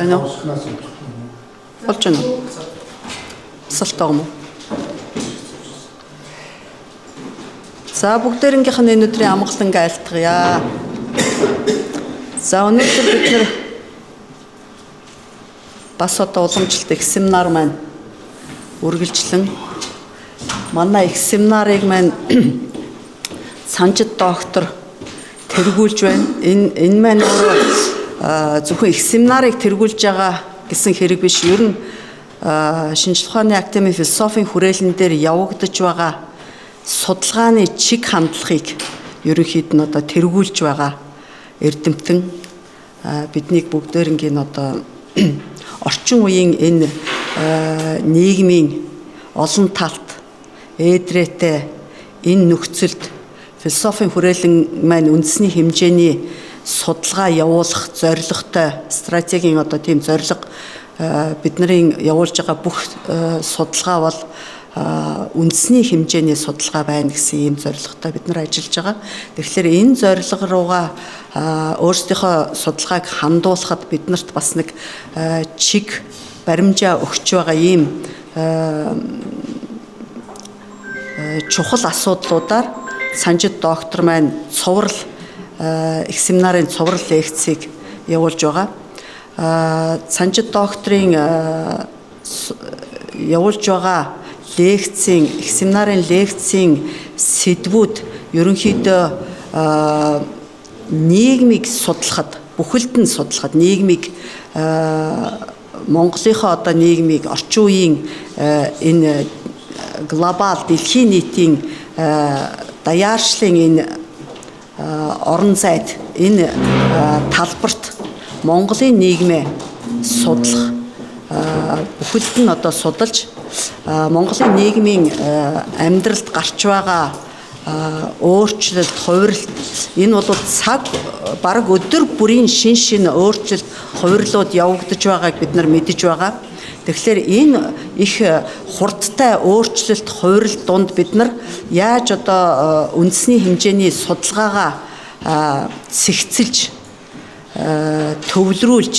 байна уу? Болж байна уу? Асуултаа юм уу? За бүгдээрнгийнх нь энэ өдрийн амгаланг айлтгая. За өнөөдөр бид нэр бас одоо уламжлалт их семинар маань үргэлжлэн манай их семинарыг маань Санжид доктор тэргүүлж байна. Энэ маань өөрөө зөвхөн их семинарыг тэргүүлж байгаа гэсэн хэрэг биш. Ер нь шинжлэх ухааны академийн философийн хүрээлэн дээр явагдаж байгаа судалгааны чиг хандлагыг ерөнхийд нь одоо тэргүүлж байгаа эрдэмтэн биднийг бүгдээрнгийн одоо орчин үеийн энэ нийгмийн олон талт ээдрээтэй энэ нөхцөлд философийн хүрээлэн маань үндэсний хэмжээний судалгаа явуулах зорилготой стратегийн одоо тийм зорилго бидний явуулж байгаа бүх судалгаа бол үндэсний хэмжээний судалгаа байна гэсэн ийм зорилготой бид нар ажиллаж байгаа. Тэгэхээр энэ зорилго руугаа өөрсдийнхөө судалгааг хандуулахад биднэрт бас нэг чиг баримжаа өгч байгаа ийм чухал асуудлуудаар Санжид доктор маань цуврал их семинарын цуврал лекцийг явуулж байгаа. Санжид докторын явуулж байгаа лекцийн их семинарын лекцийн сэдвүүд ерөнхийдөө нийгмийг судлахад бүхэлд нь судлахад нийгмийг Монголынхоо одоо нийгмийг орчин үеийн энэ глобал дэлхийн нийтийн даяаршлын энэ орон зайд энэ талбарт Монголын нийгмээ судлах бүхэлд нь одоо судалж Монголын нийгмийн амьдралд гарч байгаа өөрчлөлт, хувирлт энэ бол цаг бараг өдөр бүрийн шин өөрчлөлт, хувирлууд явагдаж байгааг бид нар мэдэж байгаа. Тэгэхээр энэ их хурдтай өөрчлөлт, хувирлт донд бид нар яаж одоо үндэсний хэмжээний судалгаагаа цэгцэлж, төвлөрүүлж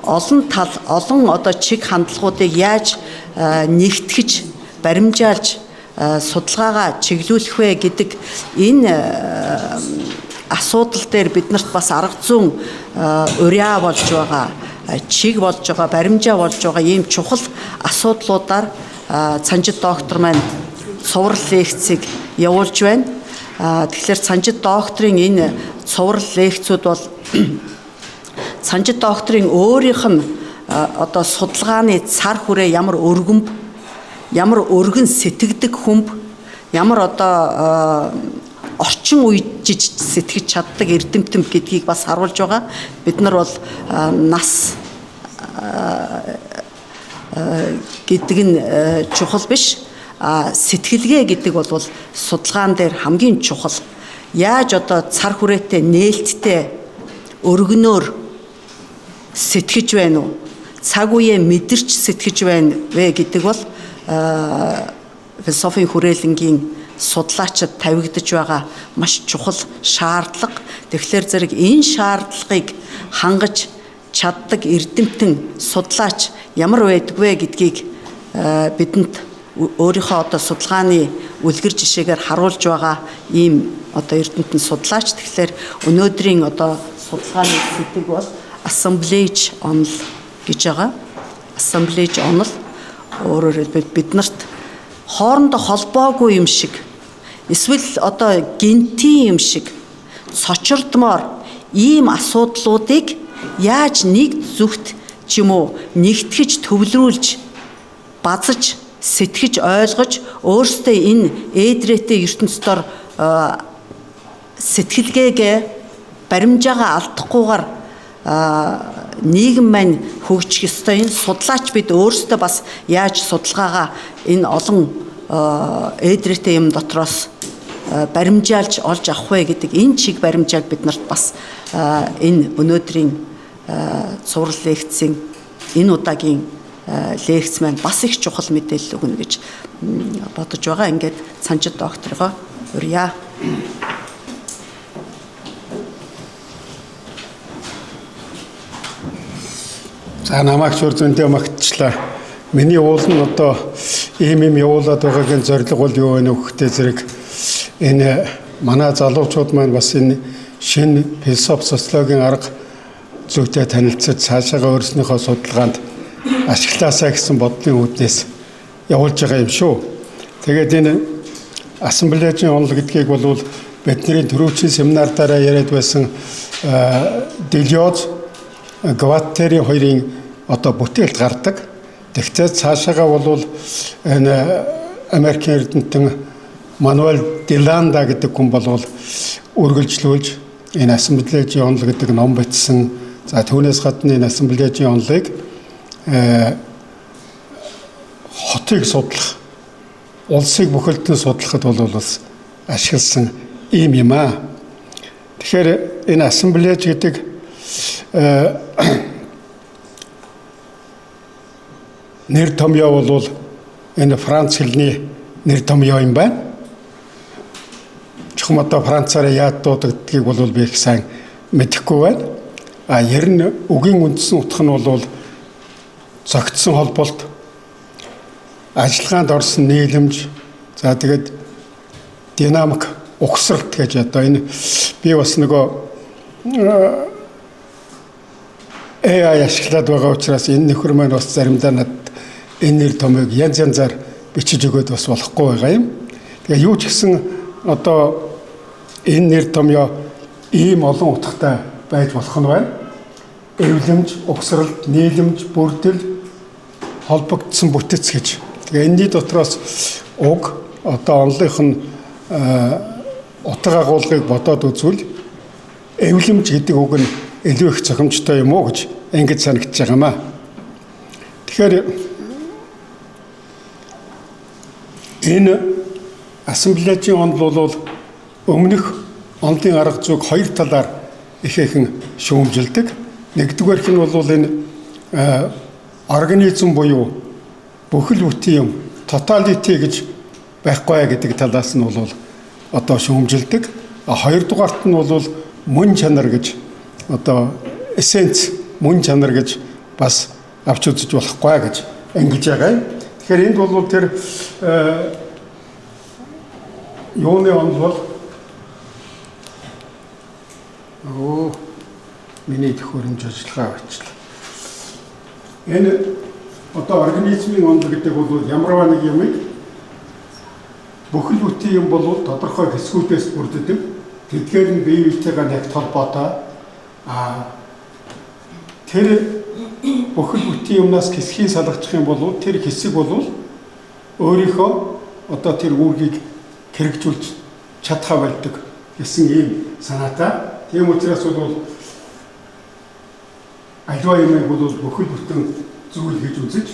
олон одоо чиг хандлагуудыг яаж нэгтгэж, баримжаалж судалгаагаа чиглүүлэх вэ гэдэг энэ асуудал дээр биднэрт бас арга зүйн уриа болж байгаа, чиг болж байгаа, баримжаа болж байгаа ийм чухал асуудлуудаар Санжид доктор маань цуврал лекцийг явуулж байна. Тэгэхээр Санжид докторын энэ цуврал лекцүүд бол Санжид докторын өөрийнх нь одоо судалгааны цар хүрээ ямар өргөмб, ямар өргөн сэтгэдэг хүмб, ямар одоо орчин үеижж сэтгэж чаддаг эрдэмтэн гэдгийг бас харуулж байгаа. Бид нар бол нас гэдэг нь чухал биш. Сэтгэлгээ гэдэг бол судалгаан дээр хамгийн чухал. Яаж одоо цар хүрээтэй нээлттэй өргөнөөр сэтгэж байна уу? Цаг үеэ мэдэрч сэтгэж байна вэ гэдэг бол философийн хүрээлэнгийн судлаачид тавигдж байгаа маш чухал шаардлага. Тэгэхээр зэрэг энэ шаардлагыг хангаж чаддаг эрдэмтэн судлаач ямар байдаг вэ гэдгийг бидэнд өөрийнхөө одоо судалгааны үлгэр жишээгээр харуулж байгаа ийм одоо эрдэмтэн судлаач. Тэгэхээр өнөөдрийн одоо судалгааны сэдв бол ассамблеж онол гэж байгаа. Ассамблеж онол өөрөөр хэлбэл биднэрт хоорондоо холбоогүй юм шиг, эсвэл одоо гинтийн юм шиг цочирдмоор ийм асуудлуудыг яаж нэг зүгт ч юм уу нэгтгэж, төвлөрүүлж, базаж, сэтгэж, ойлгож өөрсдөө энэ ээдрээтэй ертөнцийн сэтгэлгээгээ баримжаагаа алдахгүйгээр нийгэм маань хөгжих ёстой. Энэ судлаач бид өөрсдөө бас яаж судалгаагаа энэ олон ээдрээтэй юм дотроос баримжаалж олж авах вэ гэдэг энэ чиг баримжааг бид нарт бас энэ өнөөдрийн цуврал лекцийн энэ удаагийн лекц маань бас их чухал мэдээлэл өгнө гэж бодож байгаа. Ингээд Санжид докторгоо урья. За намайг шүр зөндөө магтчлаа. Миний уул нь одоо ийм явуулаад байгаагийн зорилго бол юу вэ нөхөдөө зэрэг энэ манай залуучууд маань бас энэ шинэ философи социологийн арга зүйтэй танилцаж цаашаага өөрснийхөө судалгаанд ашиглаасаа гэсэн бодлын үүднээс явуулж байгаа юм шүү. Тэгээд энэ ассамблеажийн онол гэдгийг бол бидний түрүүчийн семинар дараа яриад байсан Делиоз Гваттери хоёрын одоо бүтээлд гардаг. Тэгвэл цаашаага бол энэ Америкийн эрдэмтэн Мануэль Деланда гэдэг хүн бол үргэлжлүүлж энэ ассамблеажийн онол гэдэг ном бичсэн. За түүнээс гадна энэ ассамблеажийн онолыг хотыг судлах, улсыг бүхэлдэн судлахад бол бас ашигласан ийм юм аа. Тэгэхээр энэ ассамблеаж гэдэг нэр томьёо бол энэ Франц хэлний нэр томьёо юм байна. Чухам одоо Францаараа яад дуудагдгийг бол би их сайн мэдэхгүй байна. Ер нь үгийн үндсэн утга нь бол зөгтсөн холболт, ажиллагаанд орсон нийлэмж, за тэгээд динамик, угсралт гэж одоо энэ би бас нөгөө AI ашиглаад байгаа учраас энэ нөхөр маань бас заримдаа надад энэ нэр томьёог янз янзаар бичиж өгөөд бас болохгүй байгаа юм. Тэгээ юу ч гэсэн одоо энэ нэр томьёо ийм олон утгатай байж болох нь байна. Эвлэмж, угсралт, нийлэмж, бүрдэл, холбогдсон бүтэц гэж. Тэгээ энэний дотроос уг одоо онлынх нь утга агуулгыг бодоод үзвэл эвлэмж гэдэг үг нь илүү их зохимжтой юм уу гэж ингэж санагдаж байгаамаа. Тэгэхээр энэ ассамблеажийн онол бол өмнөх онлын арга зүйг хоёр талаар ихээхэн шүүмжилдэг. Нэгдүгээрх нь бол энэ организм буюу бүхэл бүтэн юм, totality гэж байхгүй гэдэг талаас нь бол одоо шүүмжилдэг. Хоёрдугаарт нь бол мөн чанар гэж одоо эссенц мөн чанар гэж бас авч үзэж болохгүй гэж ангилж байгаа юм. Тэгэхээр энд бол тэр юуны онол бол миний төхөөрөмж ажиллагаа авчлаа. Энэ одоо организмын онол гэдэг бол ямарваа нэг юмыг бүхэл бүтэн юм бол тодорхой хэсгүүдээс бүрддэг. Тэдгээр нь бие биетэйгээ нэгт холбоотой. Тэр бүхэл бүтэн юмнаас хэсгийг салгачих юм бол тэр хэсэг бол өөрийнхөө одоо тэр үүргийг хэрэгжүүлж чадхаа болдог гэсэн ийм санаатай. Тийм учраас бол аливаа юмыг бол бүхэл бүтэн зүйл гэж үзэж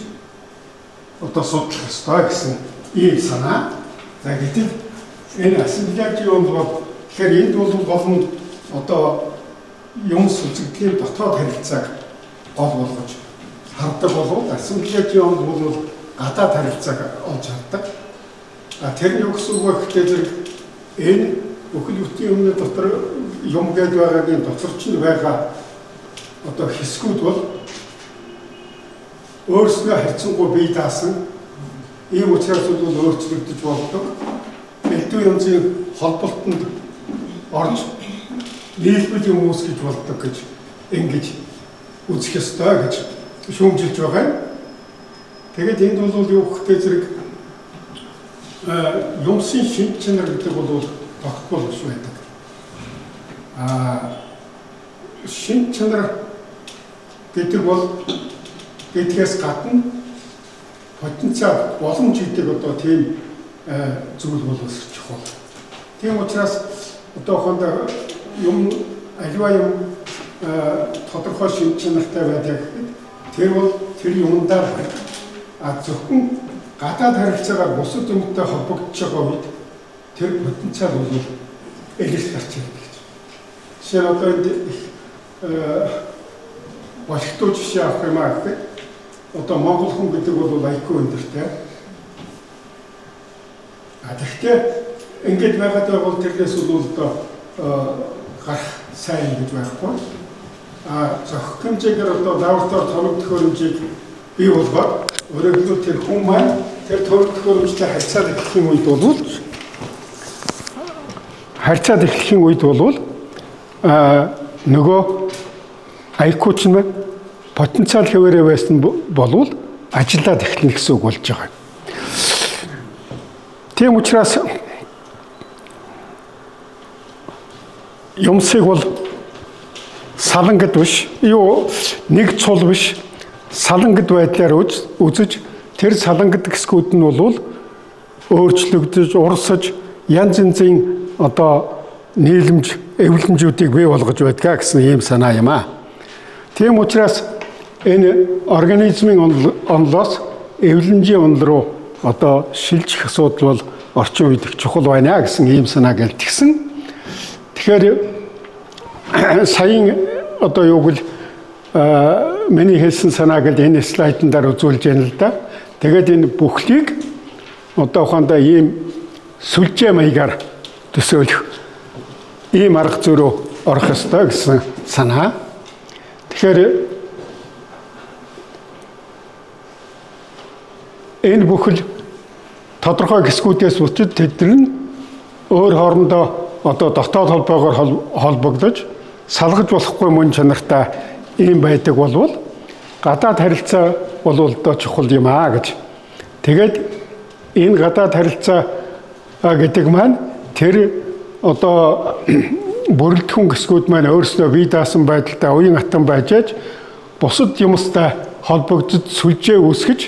одоо судлах ёстой гэсэн ийм санаа. За гэтэл энэ ассамблеажийн онол бол тэгэхээр энд бол болгонд одоо юм сүлжигдлийн дотоод харилцааг гол болгож хардаг болов ассамблеажийн онол бол гадаад харилцааг олж хардаг. Тэр нь юу гэсэн үг вэ гэхээр зэрэг энэ бүхэл бүтэн юмны дотор юм гээд байгаагийн доторч нь байгаа одоо хэсгүүд бол өөрсдөө харьцангуй бие даасан ийм учраас бол өөрчлөгдөж болдог. Элдв янзын холболтонд орж нийлбэл юм үүсгэж болдог гэж ингэж үзэх ёстой гэж шүүмжилж байгаа юм. Тэгээд энд бол юу гэхээр зэрэг юмсын шинж чанар гэдэг бол тогтмол биш байдаг. Шинж чанар гэдэг бол гэдгээс гадна потенциал боломж гэдэг одоо тийм зүйл бол өсөж чухал. Тийм учраас одоохондоо юм аливаа юм тодорхой шинж чанартай байдаг гэхэд тэр бол тэр юмдаа зөвхөн гадаад харилцаагаар бусад юмтай холбогдож байгаа үед тэр потенциал бол элэрч гарч ирдэг гэж. Жишээ нь одоо болготой жишээ авах юм аа гэхэд одоо монгол хүн гэдэг бол IQ өндөртэй. Тэгэхдээ ингэж байгаад бол тэрнээс бол одоо гарах сайн гэж байхгүй. зохих хэмжээгээр одоо лаборатори тоног төхөөрөмжийг бий болгоод өөрөөр хэлбэл тэр хүн маань тэр тоног төхөөрөмжтэй харьцаад эхлэхийн үед бол нөгөө IQ ч нэ потенциал хэвээрээ байсан болвол ажиллаад эхлэнэ гэсэн үг болж байгаа. Тийм учраас юмсыг бол салангад биш, нэг цул биш, салангад байдлаар үзэж тэр салангад гэсгүүд нь бол өөрчлөгдөж, урсаж, янз янзын одоо нийлэмж, эвлэмжүүдийг бий болгож байдгаа гэсэн ийм санаа юм аа. Тийм учраас энэ организмын онолоос эвлэмжийн онол руу одоо шилжих асуудал бол орчин үед их чухал байна гэсэн ийм санааг илтгэсэн. Тэгэхээр саяын одоо юу гэл миний хэлсэн санааг л энэ слайдн дээр үзүүлж байна л да. Тэгээд энэ бүхлийг одоо ухаандаа ийм сүлжээ маягаар төсөөлөх ийм арга зүй рүү орох ёстой гэсэн санаа. Тэгэхээр энэ бүхэл тодорхой хэсгүүдээс бүтэж тэдгээр нь өөр хоорондоо одоо дотоод холбоогоор холбогдож салгаж болохгүй мөн чанартай ийм байдаг болвол гадаад харилцаа бол одоо чухал юм аа гэж. Тэгээд энэ гадаад харилцаа гэдэг маань тэр одоо бүрэлдэхүүн хэсгүүд маань өөрснөө бие даасан байдалтай уян хатан байж аж бусад юмстай холбогдож сүлжээ үүсгэж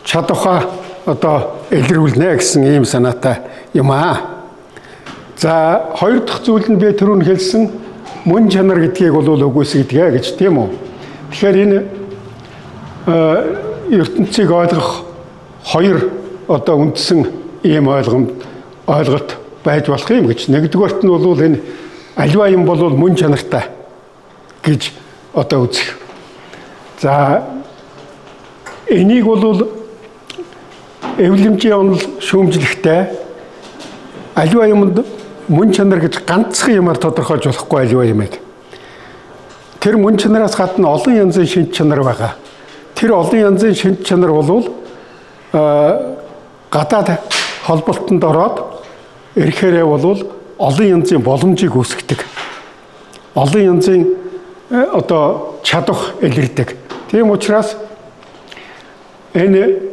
чадвараа одоо илрүүлнэ гэсэн ийм санаатай юм аа. За хоёр дахь зүйл нь би түрүүн хэлсэн мөн чанар гэдгийг бол үгүйсгэдэг гэж тийм үү. Тэгэхээр энэ ертөнцийг ойлгох хоёр одоо үндсэн ийм ойлголт байж болох юм гэж. Нэгдүгээрт нь бол энэ аливаа юм бол мөн чанартай гэж одоо үзэх. За энийг бол эвлэмжийн онол шүүмжлэхтэй аливаа юмд мөн чанар гэж ганцхан юмар тодорхойлж болохгүй аливаа юмыг. Тэр мөн чанараас гадна олон янзын шинж чанар байгаа. Тэр олон янзын шинж чанар бол гадаад холболтонд ороод ирэхээрээ бол олон янзын боломжийг үүсгэдэг. Олон янзын одоо чадвар илэрдэг. Тийм учраас энэ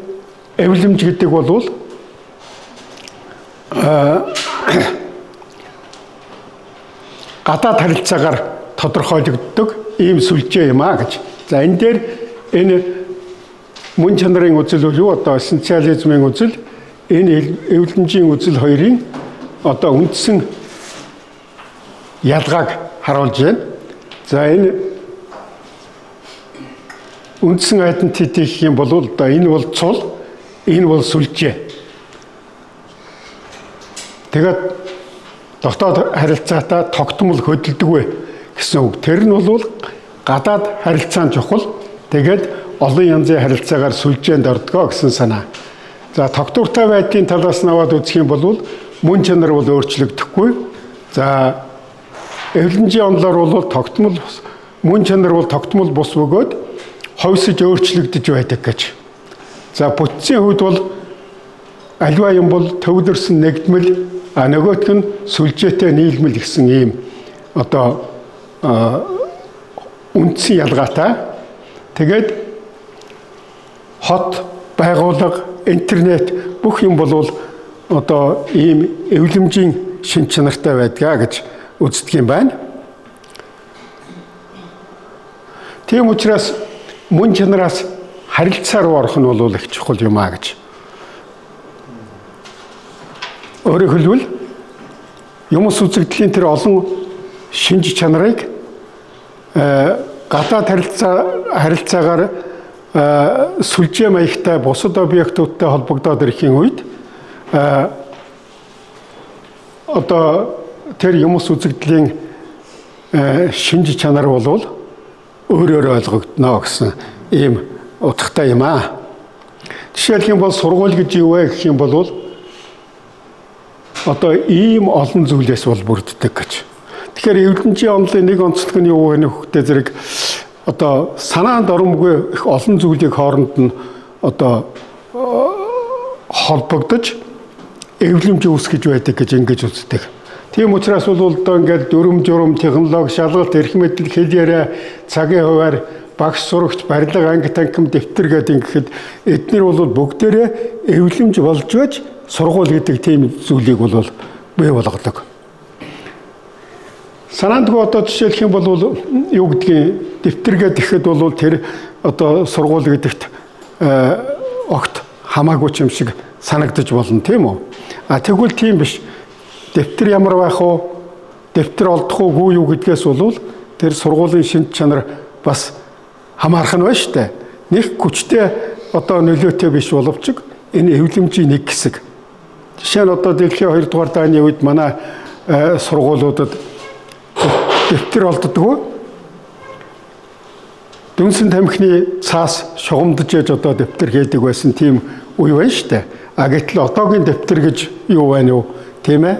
эвлэмж гэдэг бол гадаад харилцаагаар тодорхойлогддог ийм сүлжээ юм аа гэж. За энэ дээр энэ мөн чанарын үзэл бол юу одоо эссенциализмын үзэл, энэ эвлэмжийн үзэл хоёрын одоо үндсэн ялгааг харуулж байна. За энэ үндсэн айдентити гэх юм бол одоо энэ бол цул, энэ бол сүлжээ. Тэгээд дотоод харилцаатай тогтмол хөдөлдөг гэсэн үг. Тэр нь бол гадаад харилцаан чухал. Тэгээд олон янзын харилцаагаар сүлжээнд ордгоо гэсэн санаа. За тогтвортой байдлын талаас нь аваад үзэх юм бол мөн чанар бол өөрчлөгдөхгүй. За эвлэмжийн онолоор бол тогтмол мөн чанар бол тогтмол бус бөгөөд хойсож өөрчлөгдөж байдаг гэж. За бүтцийн хувьд бол аливаа юм бол төвлөрсөн нэгдмэл нөгөөх нь сүлжээтэй нийлмэл гэсэн ийм одоо үндсэн ялгаатай. Тэгээд хот, байгууллага, интернет бүх юм бол одоо ийм эвлэмжийн шинж чанартай байдгаа гэж үздэг юм байна. Тийм учраас мөн чанараас харилцаа руу орох нь бол их чухал юм аа гэж. Өөрөөр хэлбэл юмс үзэгдлийн тэр олон шинж чанарыг гадаад харилцаагаар сүлжээ маягтай бусад объектуудтай холбогдоод ирэхийн үед одоо тэр юмс үзэгдлийн шинж чанар бол өөрөөр ойлгогдно гэсэн ийм утгатай юм аа. Жишээлх юм бол сургууль гэж юу вэ гэх юм бол одоо ийм олон зүйлээс бол бүрддэг гэж. Тэгэхээр эвлэмжийн онолын нэг онцлог нь юу вэ нөхөдөө зэрэг одоо санаанд оромгүй их олон зүйлийг хооронд нь одоо холбогдож эвлэмж үүсгэж байдаг гэж ингэж үздэг. Тийм учраас бол одоо ингээд дүрм журм технологи шалгалт эрх мэдэл хэл яриа цагийн хуваар багш сурагч барилга анги танхим дэвтэр гэдэг ингээд эдгээр бол бүгдээрээ эвлэмж болж байж сургууль гэдэг тийм зүйлийг бол бий болгодог. Санаандгүй одоо жишээлх юм бол юу гэдгийг дэвтэр гэхэд бол тэр одоо сургууль гэдэгт огт хамаагүй юм шиг санагдаж болно тийм үү? Тэгвэл тийм биш. Дэвтэр ямар байх вэ? Дэвтэр олдох уугүй юу гэдгээс бол тэр сургуулийн шинж чанар бас хамаарх нь байна шүү дээ. Нэг хүчтэй одоо нөлөөтэй биш боловч энэ эвлэмжийн нэг хэсэг. Жишээ нь одоо дэлхийн 2 дугаар дайны үед манай сургуулиудад дэвтэр олддоггүй. Дүнсэн тамхины цаас шугамдж яж одоо дэвтэр хийдэг байсан тийм үе байна шүү дээ. Гэтэл одоогийн дэвтэр гэж юу байна юу? Тийм ээ?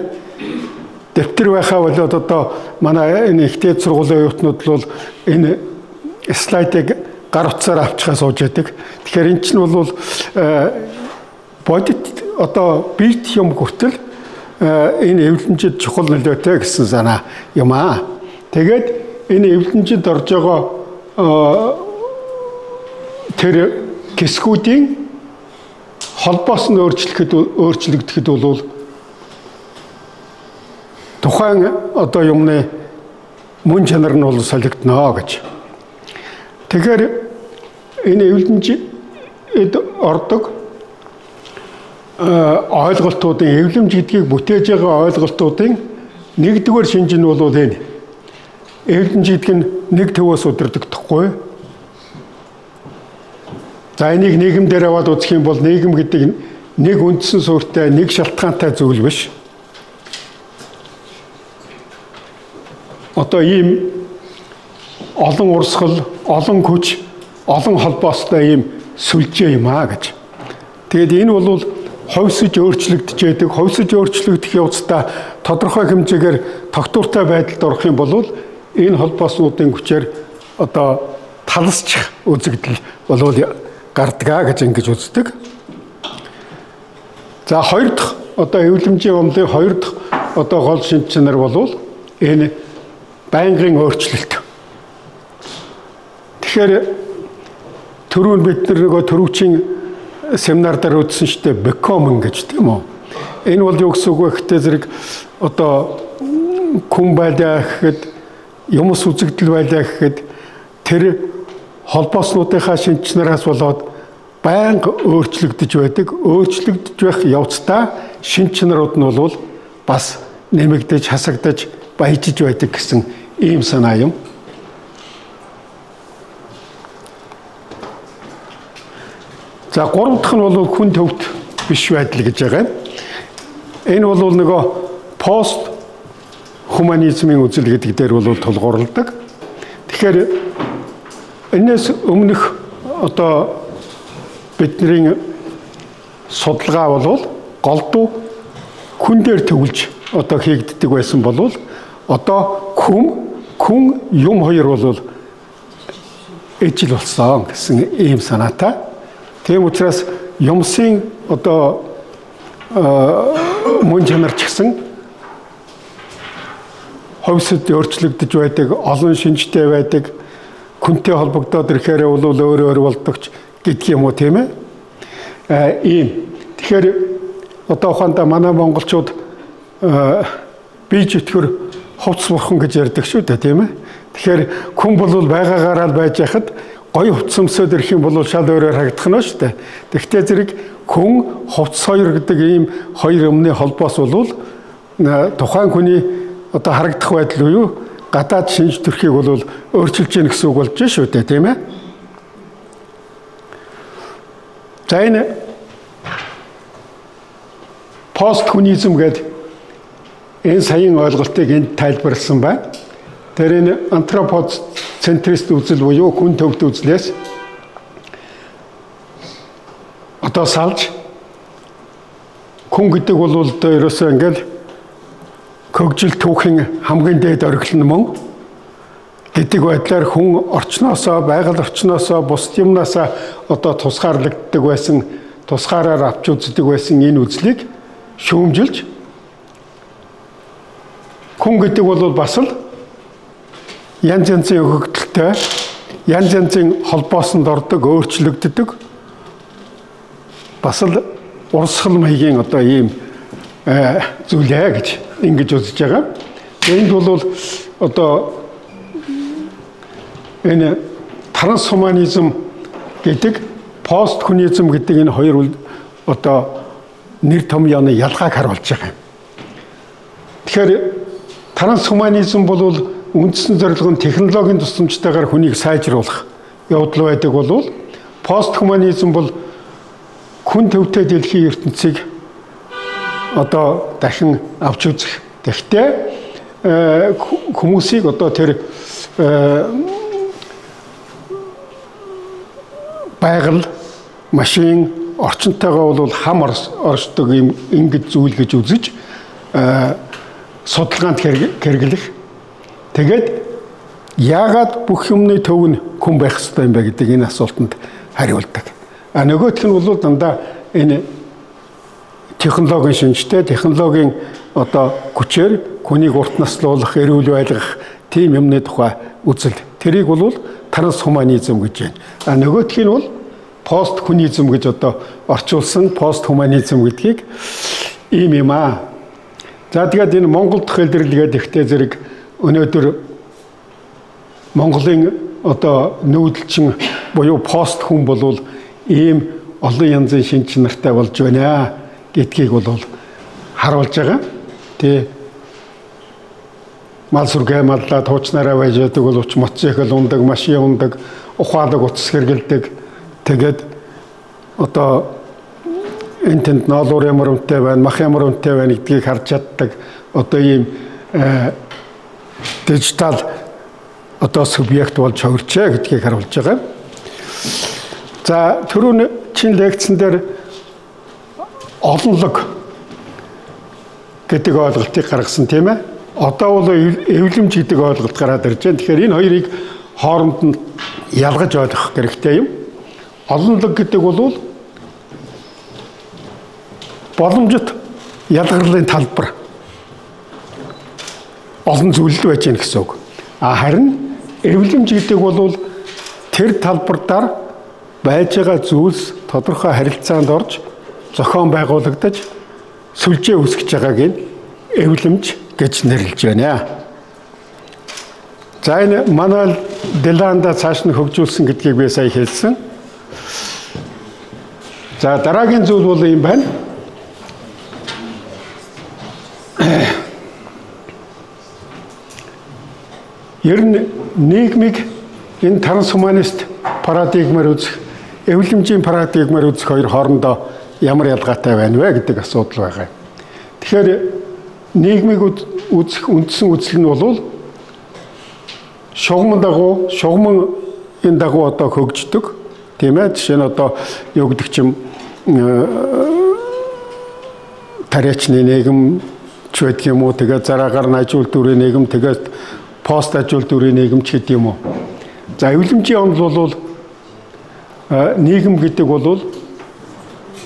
Дэвтэр байхаа болоод одоо манай энэ ихтэй сургуулийн оюутнууд бол энэ слайдыг гар утсаар авчихаа сууж яадаг. Тэгэхээр эн чинь бол бодит одоо бит юм хүртэл энэ эвлэмжид чухал нөлөөтэй гэсэн санаа юм аа. Тэгээд энэ эвлэмжид орж байгаа тэр хэсгүүдийн холбоос нь өөрчлөгдөхэд бол тухайн одоо юмны мөн чанар нь бол солигдно гэж. Тэгэхээр энэ эвлэмжид ордог ойлголтуудын эвлэмж гэдгийг бүтээж байгаа ойлголтуудын нэгдүгээр шинж нь бол энэ. Эвлэмж гэдэг нь нэг төвөөс удирдагдахгүй. За энийг нийгэмдэр аваад үзэх юм бол нийгэм гэдэг нэг үндсэн суурьтай, нэг шалтгаантай зүйл биш. Одоо ийм олон урсгал, олон хүч, олон холбоостой ийм сүлжээ юм аа гэж. Тэгээд энэ бол ховсож өөрчлөгдөж яадаг, ховсож өөрчлөгдөх явцдаа тодорхой хэмжээгээр тогтвортой байдалд орох юм бол энэ холбооснуудын хүчээр одоо талсчих үзэгдэл болов гардгаа гэж ингэж үздэг. За хоёр дахь одоо эвлэмжийн онолын хоёр дахь одоо гол шинж чанар бол энэ байнгын өөрчлөлт. Тэгэхээр түрүүн бид нөгөө төрүүчийн семинар дээр үзсэн шүү дээ becoming гэж тийм үү. Энэ бол юу гэсэн үг вэ гэхдээ зэрэг одоо хүн байлаа гэхэд юмс үзэгдэл байлаа гэхэд тэр холбооснуудынхаа шинж чанараас болоод байнга өөрчлөгдөж байдаг. Өөрчлөгдөж байх явцдаа шинж чанарууд нь бол бас нэмэгдэж, хасагдаж, баяжиж байдаг гэсэн ийм санаа юм. За гурав дахь нь бол хүн төвд биш байдал гэж байгаа. Энэ бол нөгөө пост хуманизмын үзэл гэдэг дээр бол тулгуурладаг. Тэгэхээр энэс өмнөх одоо бидний судалгаа бол голдуу хүн дээр төвлөж одоо хийгддэг байсан бол одоо хүн юм хоёр бол ижил болсон гэсэн ийм санаатай. Тийм учраас юмсын одоо мөн чанар ч гэсэн ховсод өөрчлөгдөж байдаг, олон шинжтэй байдаг, хүнтэй холбогдоод ирэхээр бол өөр болдогч гэдэг юм уу тийм ээ? Ийм. Тэгэхээр одоо ухаандаа манай монголчууд бие зүтгэр хувцс бурхан гэж ярьдаг шүү дээ тийм ээ? Тэгэхээр хүн бол байгаагаараа л байж хахад гоё хувцс өмсөд ирэх юм бол шал өөрөөр харагдах нь шүү дээ. Тэгвэл зэрэг хүн хувцс хоёр гэдэг ийм хоёр өмнө холбоос бол тухайн хүний одоо харагдах байдал уу гадаад шинж төрхийг бол өөрчилж яах гэсэн үг болж шүү дээ тийм ээ. За энэ постхуманизм гэдэг энэ саяын ойлголтыг энд тайлбарласан байна. Тэр энэ антропоцентрист үзэл буюу хүн төвд үзлээс одоо салж хүн гэдэг бол ерөөсөө ингээл хөгжил түүхийн хамгийн дээд оргил нь мөн гэдэг байдлаар хүн орчноосоо, байгаль орчноосоо, бусад юмнасаа одоо тусгаарлагддаг байсан, тусгаараар авч үздэг байсан энэ үзлийг шүүмжилж хүн гэдэг бол бас л янз янзын өгөгдөлтэй, янз янзын холбоосонд ордог, өөрчлөгддөг бас л урсгал маягийн одоо ийм зүйлээ гэж ингэж үзэж байгаа. Энд бол одоо энэ трансхуманизм гэдэг постхуманизм гэдэг энэ хоёр одоо нэр томьёоны ялгааг харуулж байгаа юм. Тэгэхээр трансхуманизм бол үндсэн зорилго нь технологийн тусламжтайгаар хүнийг сайжруулах явдал байдаг бол постхуманизм бол хүн төвтэй дэлхийн ертөнцийг одоо дахин авч үзэх. Тэгтээ хүмүүсийг одоо тэр байгаль, машин, орчинтойгоо бол хам оршдог юм ингэж зүйл гэж үзэж судалгаанд хэрэглэх. Тэгээд яагаад бүх юмны төв нь хүн байх ёстой юм бэ гэдэг энэ асуултанд хариулдаг. Нөгөөх нь бол дандаа энэ технологийн шинжтэй, технологийн одоо хүчээр хүнийг урт наслуулах, эрүүл байлгах тийм юмны тухай үзэл. Тэрийг бол трансхуманизм гэж байна. Нөгөөх нь бол постхуманизм гэж одоо орчуулсан постхуманизм гэдгийг ийм юм аа. За тэгээд энэ Монгол дахь илэрлэгээд ихтэй зэрэг өнөөдөр Монголын одоо нүүдэлчин буюу пост хүн болвол ийм олон янзын шинж чанартай болж байна гэдгийг бол харуулж байгаа. Тэ мал сүргээ маллаад хуучнараа байж яадаг бол уч мотоцикл ундаг, машин ундаг, ухаалаг утас хэргэлдэг. Тэгээд одоо энтэнд ноолуур ямар үнэтэй байна, мах ямар үнэтэй байна гэдгийг харж чаддаг. Одоо ийм дижитал одоо субъект болж хувирчээ гэдгийг харуулж байгаа. За түрүүн чин лекцэн дээр олонлог гэдэг ойлголтыг гаргасан тийм ээ. Одоо бол эвлэмж гэдэг ойлголт гараад ирж байна. Тэгэхээр энэ хоёрыг хооронд нь ялгаж ойлгох хэрэгтэй юм. Олонлог гэдэг бол боломжит ялгарлын талбар олон зүйлд байж гэнэ гэсэн үг. Харин эвлэмж гэдэг бол тэр талбартаар байж байгаа зүйлс тодорхой харилцаанд орж зохион байгуулагдаж сүлжээ үүсгэж байгааг нь эвлэмж гэж нэрлэж байна. За энэ Мануэл Деланда цааш нь хөгжүүлсэн гэдгийг би сая хэлсэн. За дараагийн зүйл бол юм байна. Ер нь нийгмийг энэ трансхуманист парадигмаар үзэх, эвлэмжийн парадигмаар үзэх хоёр хоорондоо ямар ялгаатай байна вэ гэдэг асуудал байгаа. Тэгэхээр нийгмийг үзэх үндсэн үзэл нь бол шугамн энэ дагуу одоо хөгждөг тийм ээ. Жишээ нь одоо юу гэдэг чим тариачны нийгэм ч байдаг юм уу, тэгээд зараагаар нь ажил дүүрийн нийгэм, тэгээд пост ажил дүүрийн нийгэм ч гэдэг юм уу. За эвлэмжийн онол бол нийгэм гэдэг бол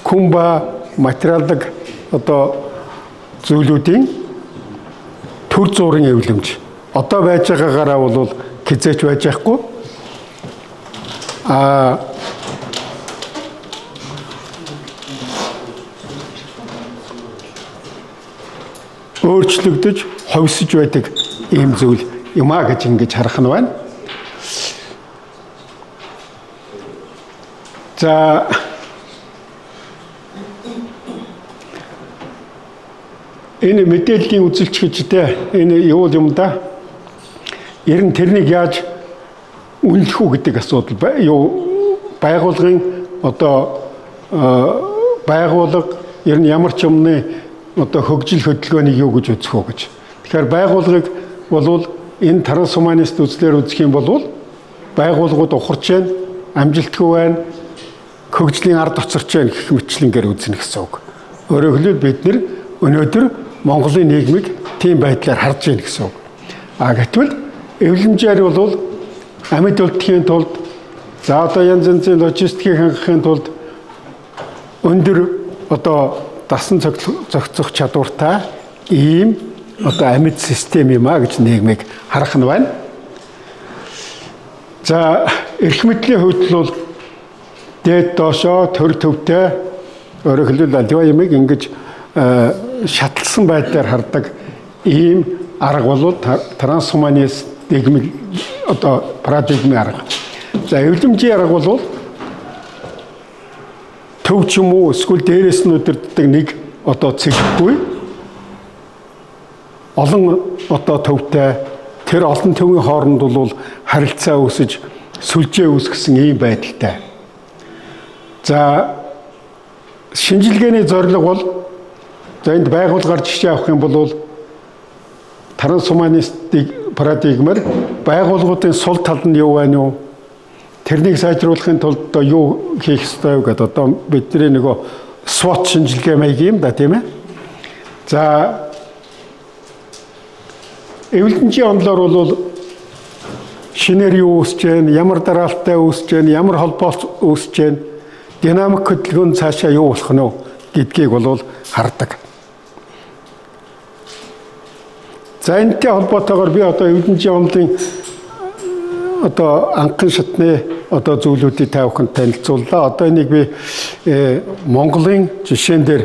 хүн ба материалдаг одоо зүйлүүдийн төр зургийн эвлэмж. Одоо байж байгаагаараа бол хизээч байж байхгүй. Өөрчлөгдөж, ховсож байдаг ийм зүйл юм а гэж ингэж харах нь байна. За энэ мэдээллийн үзэлч гэжтэй энэ юу юм да? Ер нь тэрнийг яаж үнэлэх үү гэдэг асуудал байгуулгын одоо байгуулга ер нь ямар ч юмны одоо хөгжил хөдөлгөөнийг юу гэж үзэх үү гэж. Тэгэхээр байгуулгыг бол энэ трансхуманист үзлээр үзэх юм бол байгууллагууд ухарч байна, амжилтгүй байна, хөгжлийн ард оцорч байна гэх мэтлэнгээр үзнэ гэсэн үг. Өөрөөр хэлбэл бид нэр өнөөдөр Монголын нийгмийг тийм байдлаар харж байна гэсэн үг. Гэтэл эвлэмжээр бол амьд үлдэхийн тулд за одоо янз янзын логистикийг хангахын тулд өндөр одоо дасан зохицох чадвартай ийм одоо амьд систем юм а гэж нийгмийг харах нь байна. За эрх мэдлийн хувьд бол дээд доошоо төр төвтэй өөрөөр хэлбэл аливаа юмыг ингэж шатлсан байдлаар хардаг ийм арга бол трансгуманист нийгмийн одоо парадигмын арга. За эвлэмжийн арга бол төв ч юм уу эсвэл дээрээс нь удирддаг нэг одоо цэггүй олон одоо төвтэй тэр олон төвийн хооронд бол харилцаа үүсэж сүлжээ үүсгэсэн ийм байдалтай. За шинжилгээний зорилго бол за энд байгууллагаар жишээ авах юм бол трансгуманистик парадигмаар байгууллагуудын сул тал нь юу байна вэ? Тэрнийг сайжруулахын тулд одоо юу хийх ёстой вэ гэдэг одоо бидний нөгөө SWOT шинжилгээ маяг юм да тийм ээ. За эвлэмжийн онолоор бол шинээр юу үүсэж байна, ямар дараалттай үүсэж байна, ямар холбоот үүсэж байна, динамик хөдөлгөөн цаашаа юу болох нь гэдгийг бол хардаг. За энэтэй холбоотойгоор би одоо эвлэмжийн онолын одоо анхан шатны одоо зүйлүүдийг та бүхэнд танилцууллаа. Одоо энийг би Монголын жишээн дээр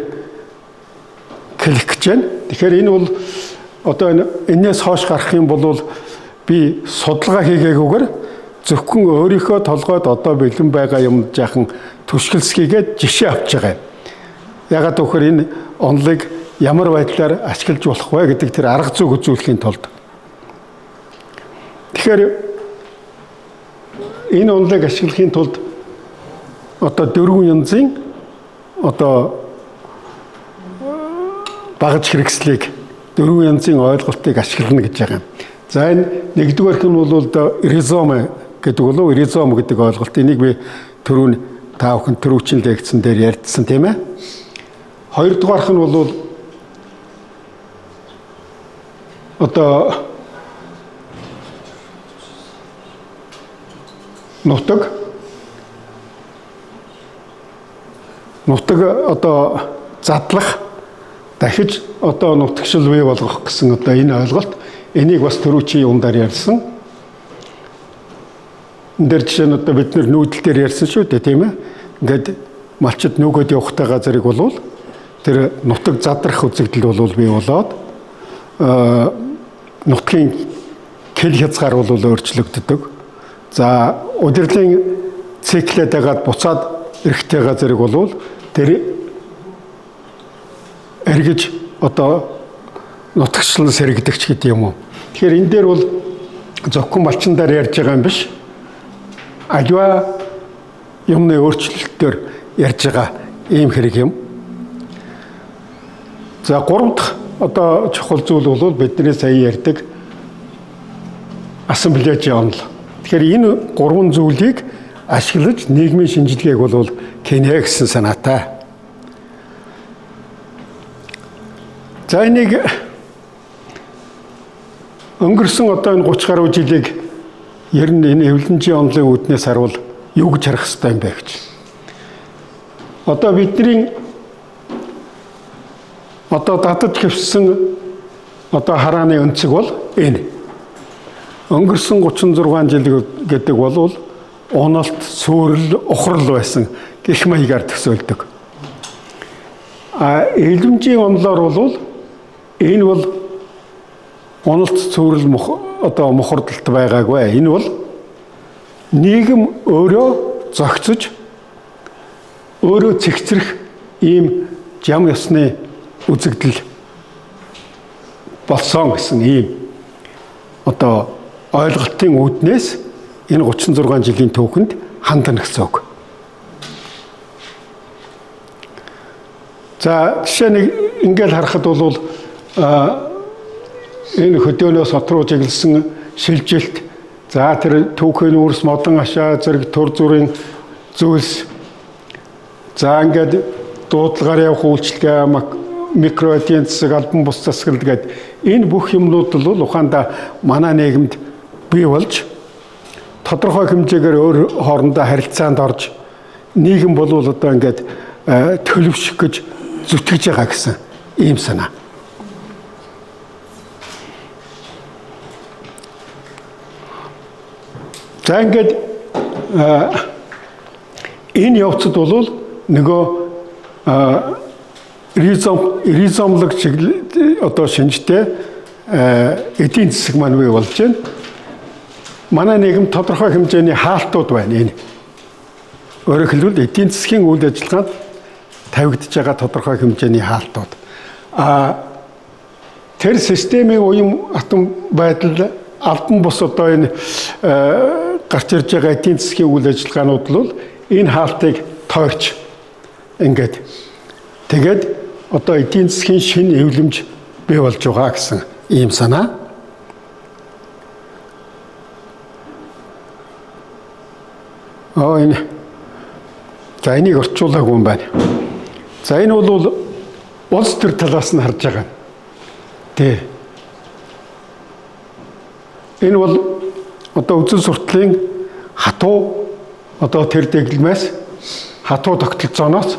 хэлэх гэж байна. Тэгэхээр энэ бол одоо энэс хойш гарах юм бол би судалгаа хийгээгүйгээр зөвхөн өөрийнхөө толгойд одоо бэлэн байгаа юм жаахан түшгэлсгийгээд жишээ авч байгаа юм. Ягаад гэвэл энэ онолыг ямар байдлаар ашиглаж болох вэ гэдэг тэр арга зүйг үзүүлэхийн тулд. Тэгэхээр энэ онолыг ашиглахын тулд одоо дөрвөн янзын одоо багаж хэрэгслийг дөрвөн янзын ойлголтыг ашиглана гэж байгаа юм. За энэ нэгдүгээрх нь бол ризом гэдэг болов ризом гэдэг ойлголт. Энийг би түрүүн та бүхэн түрүүчийн лекцэн дээр ярьдсан тийм ээ. Хоёрдугаарх нь бол одоо нутаг одоо задлах дахиж одоо нутагшил бий болгох гэсэн одоо энэ ойлголт энийг бас түрүүчийн юундаар ярьсан. Энд дээр жишээ нь одоо бид нүүдэл дээр ярьсан шүү дээ тийм ээ. Ингээд малчид нүгэд явахтай газрыг болвол тэр нутаг задрах үзэгдэл бол бий болоод нутгийн хэл хязгаар бол өөрчлөгддөг. За удирдлын циклээд байгаад буцаад эрэхтэй газрыг болвол тэр эргэж одоо нутагчлан сэргидэгч гэдэг юм уу. Тэгэхээр энэ дээр бол зөвхөн малчиндаар ярьж байгаа юм биш. Аливаа юмны өөрчлөлтөөр ярьж байгаа ийм хэрэг юм. За гурав дахь одоо чухал зүйл бол бидний сая ярьдаг ассамблеажийн онол. Тэгэхээр энэ гурван зүйлийг ашиглаж нийгмийн шинжилгээг бол хийнэ гэсэн санаатай. За энийг өнгөрсөн одоо энэ 30 гаруй жилийг ер нь энэ эвлэмжийн онолын үүднээс харуул юу гэж харах хэрэгтэй юм бэ гэж. Одоо бидний одоо дадад хэвссэн одоо харааны өнцөг бол энэ. Өнгөрсөн 36 жил гэдэг бол уналт, сүрэл, ухрал байсан гэх маягаар төсөөлдөг. Эвлэмжийн онолоор бол энэ бол уналт, сүрэл одоо мухардалт байгаагүй. Энэ бол нийгэм өөрөө зохицож өөрөө цэгцрэх ийм жам ёсны үзэгдэл болсон гэсэн ийм одоо ойлголтын үүднээс энэ 36 жилийн түүхэнд хандна гэсэн үг. За жишээ нэг ингээд харахад бол энэ хөдөөнөөс хот руу чиглэсэн шилжилт, за тэр түүхийн үрс модон ашаа зэрэг төр зүрийн зүйлс, за ингээд дуудлагаар явах үйлчлэгээ микро эдийн засаг, албан бус засаг гэдэг энэ бүх юмнууд бол ухаандаа манай нийгэмд бий болж тодорхой хэмжээгээр өөр хоорондоо харилцаанд орж нийгэм бол одоо ингээд төлөвшөх гэж зүтгэж байгаа гэсэн ийм санаа. За ингээд энэ явцад бол нөгөө ризомлог одоо шинжтэй эдийн засаг маань бий болж байна. Манай нийгэм тодорхой хэмжээний хаалтууд байна энэ. Өөрөөр хэлбэл эдийн засгийн үйл ажиллагаанд тавигдж байгаа тодорхой хэмжээний хаалтууд. Тэр системийн уян атом байдал албан бус одоо энэ гарч ирж байгаа эдийн засгийн үйл ажиллагаанууд бол энэ хаалтыг тоогч ингээд тэгээд одоо эдийн засгийн шинэ эвлэмж бий болж байгаа гэсэн ийм санаа. Энэ за энийг орчуулаагүй юм байна. За энэ бол улс төр талаас нь харж байгаа. Тэ. Энэ бол одоо үзэл сурталын хатуу одоо тэр дэглэмээс хатуу тогтолцооноос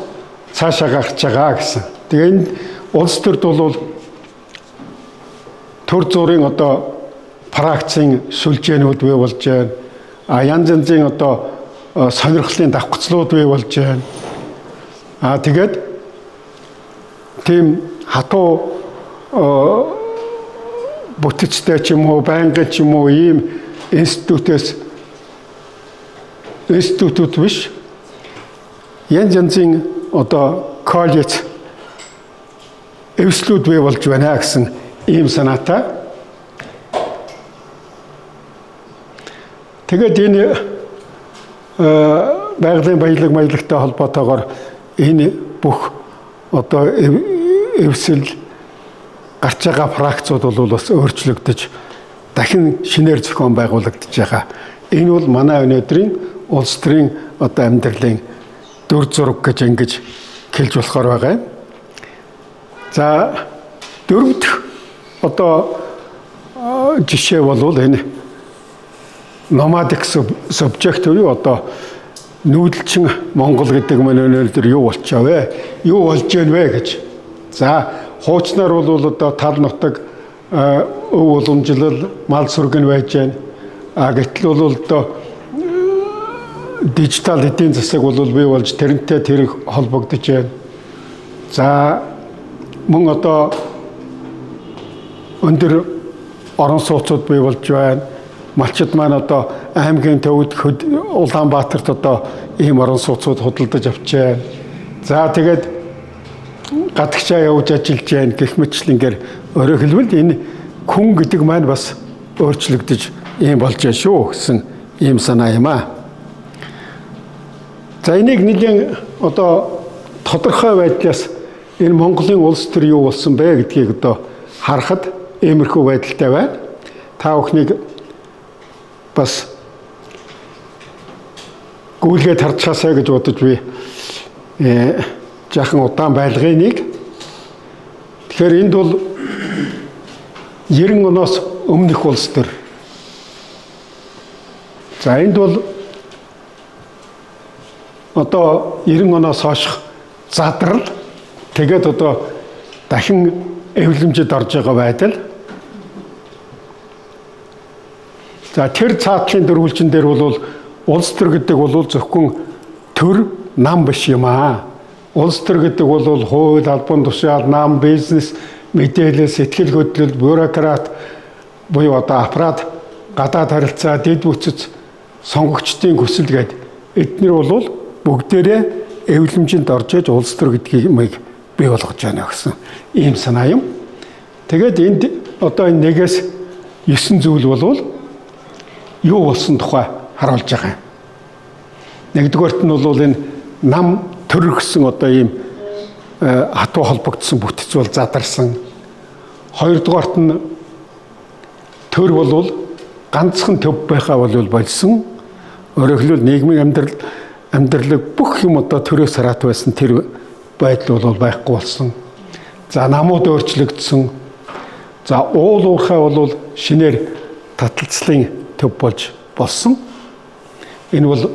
цаашаа гарч байгаа гэсэн. Тэгээ энэ улс төрд бол төр зүрийн одоо практикийн сүлжээнүүд бий болж байна. Янз янзын одоо сонирхлын давхцлууд бий болж байна. Тэгээд тийм хатуу бүтцтэй ч юм уу, байнгын ч юм уу ийм институтууд биш. Янз янзын одоо коллеж эвслүүд бий болж байна гэсэн ийм санаатай. Тэгээд энэ байгалийн баялагтай холбоотойгоор энэ бүх одоо эвсэл гарч байгаа практикууд бол бас өөрчлөгдөж дахин шинээр зохион байгуулагдаж байгаа. Энэ бол манай өнөөдрийн улс төрийн одоо амьдралын дүр зураг гэж ингэж хэлж болохоор байгаа. За дөрөв дэх одоо жишээ бол энэ nomadic subject буюу одоо нүүдэлчин Монгол гэдэг маань өнөөдөр юу болчихоо вэ? Юу болж байна вэ гэж. За хуучнаар бол одоо тал нутаг өв уламжлал, мал сүргэн байж байна. Гэтэл бол одоо дижитал эдийн засаг бол бий болж тэрнтэй тэр холбогдож байна. За мөн одоо өндөр орон сууцуд бий болж байна. Малчид маань одоо аймгийн төвд Улаанбаатарт одоо ийм орон сууцуд худалдаж авч байна. За тэгээд гадагшаа явж ажиллаж байна гэх мэтчлэнгээр өөрөөр хэлбэл энэ хүн гэдэг маань бас өөрчлөгдөж ийм болж байна шүү гэсэн ийм санаа юм аа. За энийг нэгэн одоо тодорхой байдлаас энэ Монголын улс төр юу болсон бэ гэдгийг одоо харахад иймэрхүү байдалтай байна. Та бүхнийг бас гүйлгээд харцгаасаа гэж бодож би жаахан удаан байлгын нэг. Тэгэхээр энд бол 90 оноос өмнөх улс төр. За энд бол одоо 90 оноос хойш задрал тэгээд одоо дахин эвлэмжид орж байгаа байдал. За тэр цаатлын дөрвөлжин дээр бол улс төр гэдэг бол зөвхөн төр нам биш юм аа. Улс төр гэдэг бол хууль, албан тушаал, нам, бизнес, мэдээлэл, сэтгэл хөдлөл, бюрократ буюу одоо аппарат, гадаад харилцаа, дэд бүтц, сонгогчдын хүсэл гэдэг эдгээр бол бүгдээрээ эвлэмжинд орж иж улс төр гэдгийг бий болгож байна гэсэн ийм санаа юм. Тэгээд энд одоо энэ 1-ээс 9 зүйл бол юу болсон тухай харуулж байгаа. Нэгдүгээрт нь бол энэ нам төр гэсэн одоо ийм хатуу холбогдсон бүтц бол задарсан. Хоёрдугаарт нь төр бол ганцхан төв байхаа бол болсон. Өөрөөр хэлбэл нийгмийн амьдралыг бүх юм одоо төрөөс хараат байсан тэр байдал бол байхгүй болсон. За намууд өөрчлөгдсөн. За уул уурхай бол шинээр таталцлын төв болж болсон. Энэ бол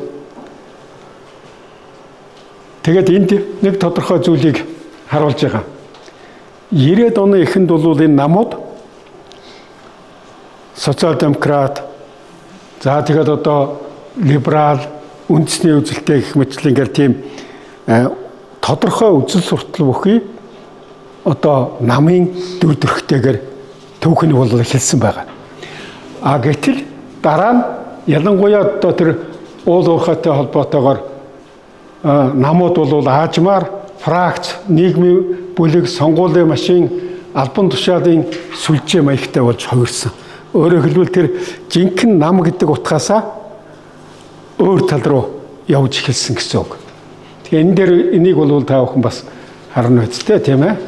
тэгээд энд нэг тодорхой зүйлийг харуулж байгаа. 90-ад оны эхэнд бол энэ намууд социал-демократ, за тэгээд одоо либерал, үндэсний үзэлтэй гэх мэтлэнгээр тийм тодорхой үзэл суртал бүхий одоо намын дүр төрхтэйгээр түүхний бол хэлсэн байгаа. Гэтэл дараа нь ялангуяа одоо тэр уул уурхайтай холбоотойгоор намууд бол аажмаар фракц, нийгмийн бүлэг, сонгуулийн машин, албан тушаалын сүлжээ маягтай болж хувирсан. Өөрөөр хэлбэл тэр жинхэнэ нам гэдэг утгаасаа өөр тал руу явж эхэлсэн гэсэн үг. Тэгэхээр энэ дээр энийг бол та бүхэн бас харна үсттэй тийм ээ.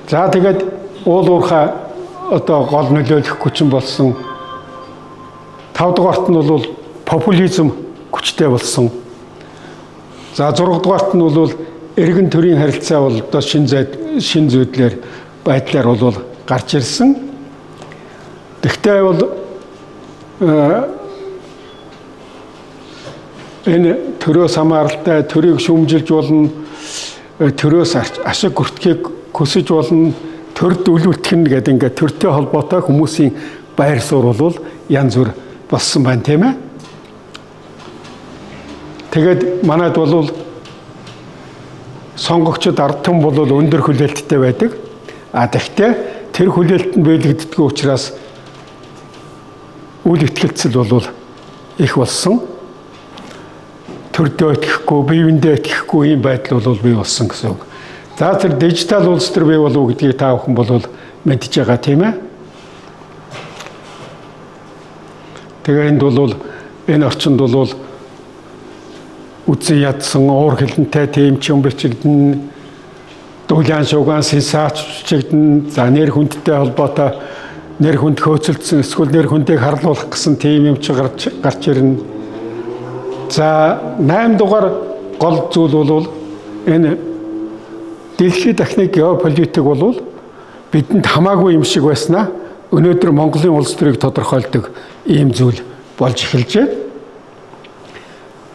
За тэгээд уул уурхай одоо гол нөлөөлөх хүчин болсон. 5 дугаарт нь бол популизм хүчтэй болсон. За 6 дугаарт нь бол эргэн төрийн харилцаа бол одоо шин зүйдлэр байдлаар бол гарч ирсэн. Тэгвэл бол энэ төрөөс хамааралтай төрийг шүүмжилж болно, төрөөс ашиг хүртэхийг хүсэж болно, төрд үлүүлэх нь гэдэг ингээд төртэй холбоотой хүмүүсийн байр суурь бол янз бүр болсон байна тийм ээ. Тэгээд манайд бол сонгогчид ард түмэн бол өндөр хүлээлттэй байдаг. Тэгэхдээ тэр хүлээлтэнд биелэгддэг учраас үйл итгэлцэл бол их болсон. Төрдөө итгэхгүй, биевэндээ итгэхгүй юм байдал бол бий болсон гэсэн үг. За тэр дижитал улс төр бий болов уу гэдгийг та бүхэн бол мэдж байгаа тийм ээ. Тэгээ энд бол энэ орчинд бол үзэн ядсан уур хилэнтэй тийм ч юм бичигдэн, дуулаан шугаан сенсацчигдэн, за нэр хүндтэй холбоотой нэр хүнд хөөцөлдсөн эсвэл нэр хүндийг харлуулах гэсэн тийм юм чи гарч ирнэ. За 8 дугаар гол зүйл бол энэ дэлхийн техник геополитик бол бидэнд хамаагүй юм шиг байснаа өнөөдөр Монголын улс төрийг тодорхойлдог ийм зүйл болж эхэлжээ.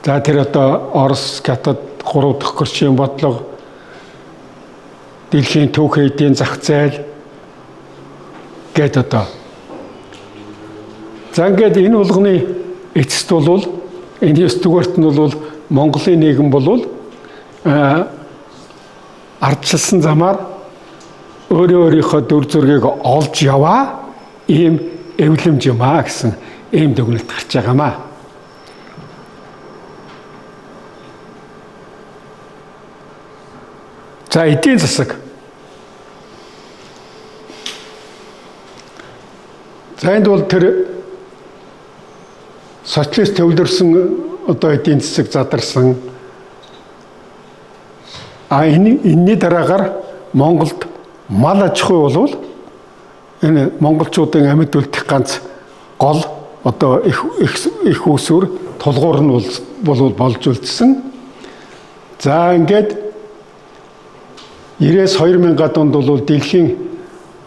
За тэр одоо Орос, Хятад 3 дахь гэрчийн бодлого, дэлхийн түүхийн эдийн зах зээл гэдэг одоо. За ингээд энэ болгоны эцэст бол энэ 9 дугаарт нь бол Монголын нийгэм бол ардчилсан замаар өөрийнхөө дүр зургийг олж яваа ийм эвлэмж юм аа гэсэн ийм дүгнэлт гарч байгаамаа. За эдийн засаг. За энд бол тэр социалист төвлөрсөн одоо эдийн засаг задарсан. Энэний дараагаар Монголд мал аж ахуй бол энэ монголчуудын амьд үлдэх ганц гол одоо их усүр тулгуур нь бол болж үлдсэн. За ингээд 90-с 2000-ад онд бол дэлхийн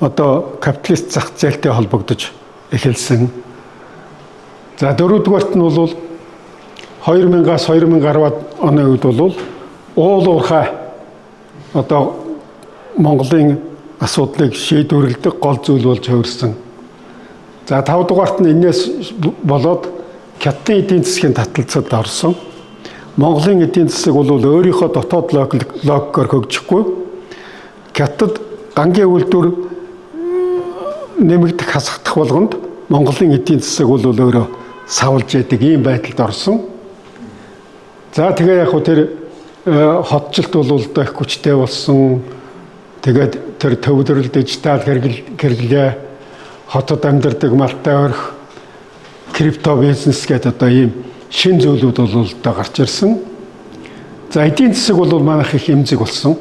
одоо капиталист зах зээлтэй холбогдож эхэлсэн. За 4 дугаарт нь бол 2000-аас 2010 оны үед бол уул уурхай одоо Монголын асуудлыг шийдвэрлэдэг гол зүйл болж хувирсан. За 5 дугаарт нь энэс болоод Хятадын эдийн засгийн таталцад орсон. Монголын эдийн засаг бол өөрийнхөө дотоод логикоор хөгжихгүй. Хятад гангийн үйлдвэр нэмэгдэх хасагдах болгонд Монголын эдийн засаг бол өөрөө савлж яадаг ийм байдалд орсон. За тэгээ яг хөө тэр хотчлт бол их хүчтэй болсон. Тэгээд тэр төвлөрөл дижитал хэрэглээ, хотод амьдардаг малтай орх, крипто бизнес гэдэг одоо ийм шин зүйлүүд бол одоо гарч ирсэн. За эдийн засаг бол манайх их эмзэг болсон.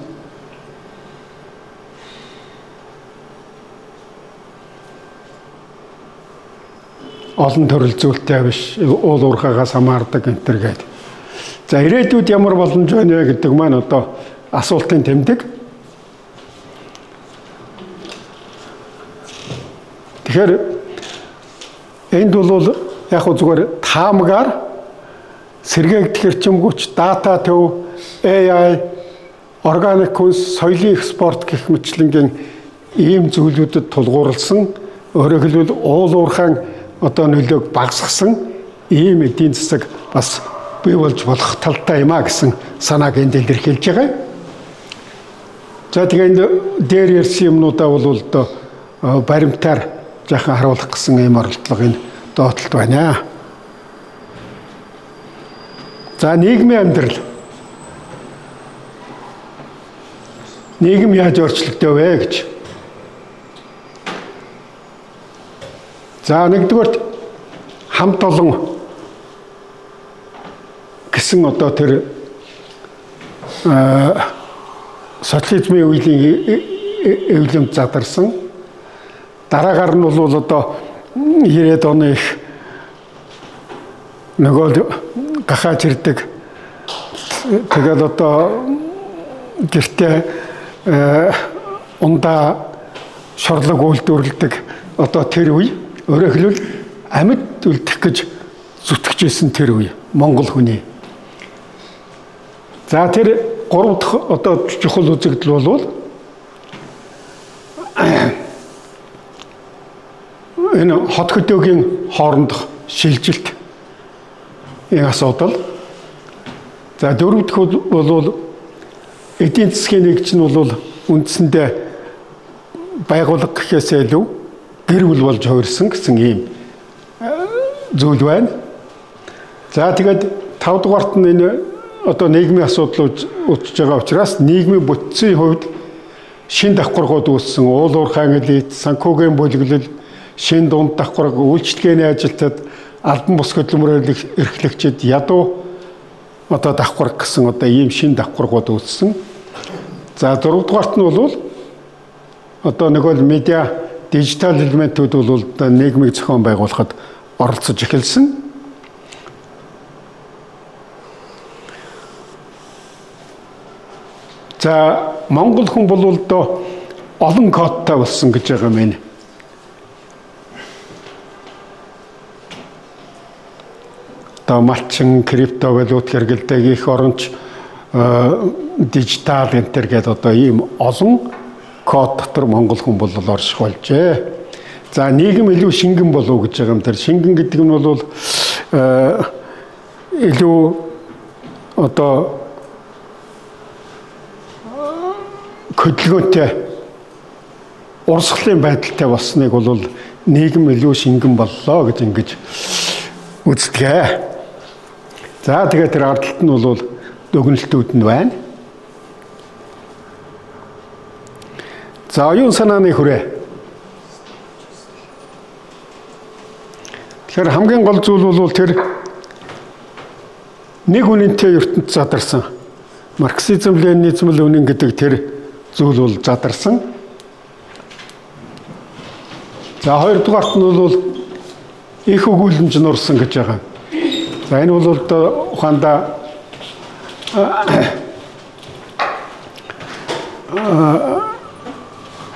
Олон төрөл зүйлтэй биш, уул уурхайгаас хамаардаг энэ төр гэдэг. За ирээдүйд ямар боломж байна вэ гэдэг маань одоо асуултын тэмдэг. Тэгэхээр энд бол яг хөө зүгээр таамгаар сэргээгдэх эрчимгүйч, дата төв, AI, органик хүнс, соёлын экспорт гэх мэтлэнгийн ийм зүйлүүдэд тулгуурласан, өөрөөр хэлбэл уул уурхайн одоо нөлөөг багасгасан ийм эдийн засаг бас бий болж болох талтай юм а гэсэн санааг энд илэрхийлж байгаа. За тэгээд дээр ярьсан юмнуудаа бол одоо баримтаар жаахан харуулах гэсэн ийм оролдлого энэ доотлолт байна. За нийгмийн амьдрал. Нийгэм яаж өөрчлөгдөв вэ гэж. За нэгдүгээрт хамт олон гэсэн одоо тэр социализмын үеийн эвлэмж задарсан. Дараагаар нь бол одоо 90-ад оны их нөгөө гахаж ирдэг. Тэгээд одоо гэртээ ундаа шорлог үйлдвэрлэдэг одоо тэр үе, өөрөөр хэлбэл амьд үлдэх гэж зүтгэжсэн тэр үе Монгол хүний. За тэр гурав дахь одоо чухал үзэгдэл бол энэ хот хөдөөгийн хоорондох шилжилт энэ асуудал. За дөрөв дэх бол эдийн засгийн нэгж нь бол үндсэндээ байгууллага гэхээсээ илүү гэр бүл болж хувирсан гэсэн ийм зүйл байна. За тэгээд 5 дугаарт нь энэ одоо нийгмийн асуудал үүсэж байгаа учраас нийгмийн бүтцийн хувьд шин давхаргууд үүссэн, уул уурхайн элит, санхүүгийн бүлэглэл, шин дунд давхарга, үйлчлэгээний ажилтнууд, албан бус хөдөлмөрөөр эрхлэгчид, ядуу одоо давхарга гэсэн одоо ийм шин давхаргууд үүссэн. За 4 дугаарт нь бол одоо нөгөө медиа дижитал элементүүд бол нийгмийг зохион байгуулахад оролцож эхэлсэн. За Монгол хүн бол одоо олон кодтай болсон гэж байгаа юм. Одоо малчин, криптовалют хэрэгэлдэг их оронч дижитал энтер гэдэг одоо ийм олон код дотор монгол хүн бол орших болжээ. За нийгэм илүү шингэн болов гэж байгаа юм. Тэр шингэн гэдэг нь бол илүү одоо хөдөлгөөнтэй урсгалын байдалтай болсныг бол нийгэм илүү шингэн боллоо гэж ингэж үздэг. За тэгээд тэр ардталт нь бол дүгнэлтүүд нь байна. За оюун санааны хүрээ. Тэгэхээр хамгийн гол зүйл бол тэр нэг үнэнтэй ертөнд задарсан. Марксизм, ленинизм л үнэн гэдэг тэр зүйл бол задарсан. За хоёрдугаарт нь бол их өгүүлэмж нурсан гэж байгаа. За энэ бол одоо ухаандаа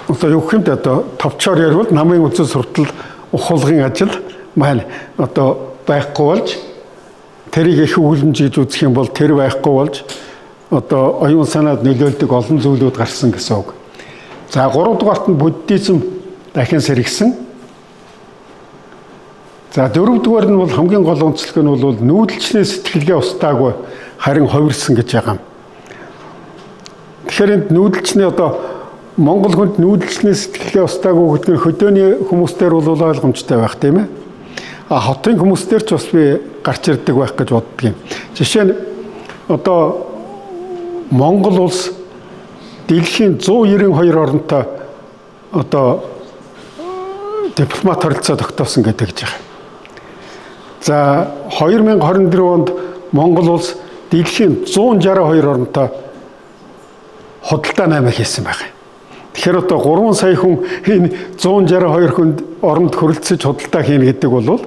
одоо юу хэмтэй одоо товчоор ярил намын үзэл суртал ухуулгын ажил маань одоо байхгүй болж тэрийг их өгүүлэмж гэж үзэх юм бол тэр байхгүй болж одоо оюун санаанд нөлөөлдөг олон зүйлүүд гарсан гэсэн үг. За 3 дугаарт нь буддизм дахин сэргсэн. За 4 дугаар нь бол хамгийн гол онцлог нь бол нүүдэлчний сэтгэлгээ устаагүй харин хувирсан гэж байгаа юм. Тэгэхээр энд нүүдэлчний одоо Монгол хүнд нүүдэлчний сэтгэлгээ устаагүй гэдэг нь хөдөөний хүмүүстээр бол ойлгомжтой байх тийм ээ. Хотын хүмүүстээр ч бас би гарч ирдэг байх гэж боддог юм. Жишээ нь одоо Монгол улс дэлхийн 192 оронтой одоо дипломат харилцаа тогтоосон гэдэг гэж байгаа. За 2024 онд Монгол улс дэлхийн 162 оронтой худалдаа 8 хийсэн байна. Тэгэхээр одоо 3 сая хүн энэ 162 хүнд оронд хөрөлцөж худалдаа хийнэ гэдэг бол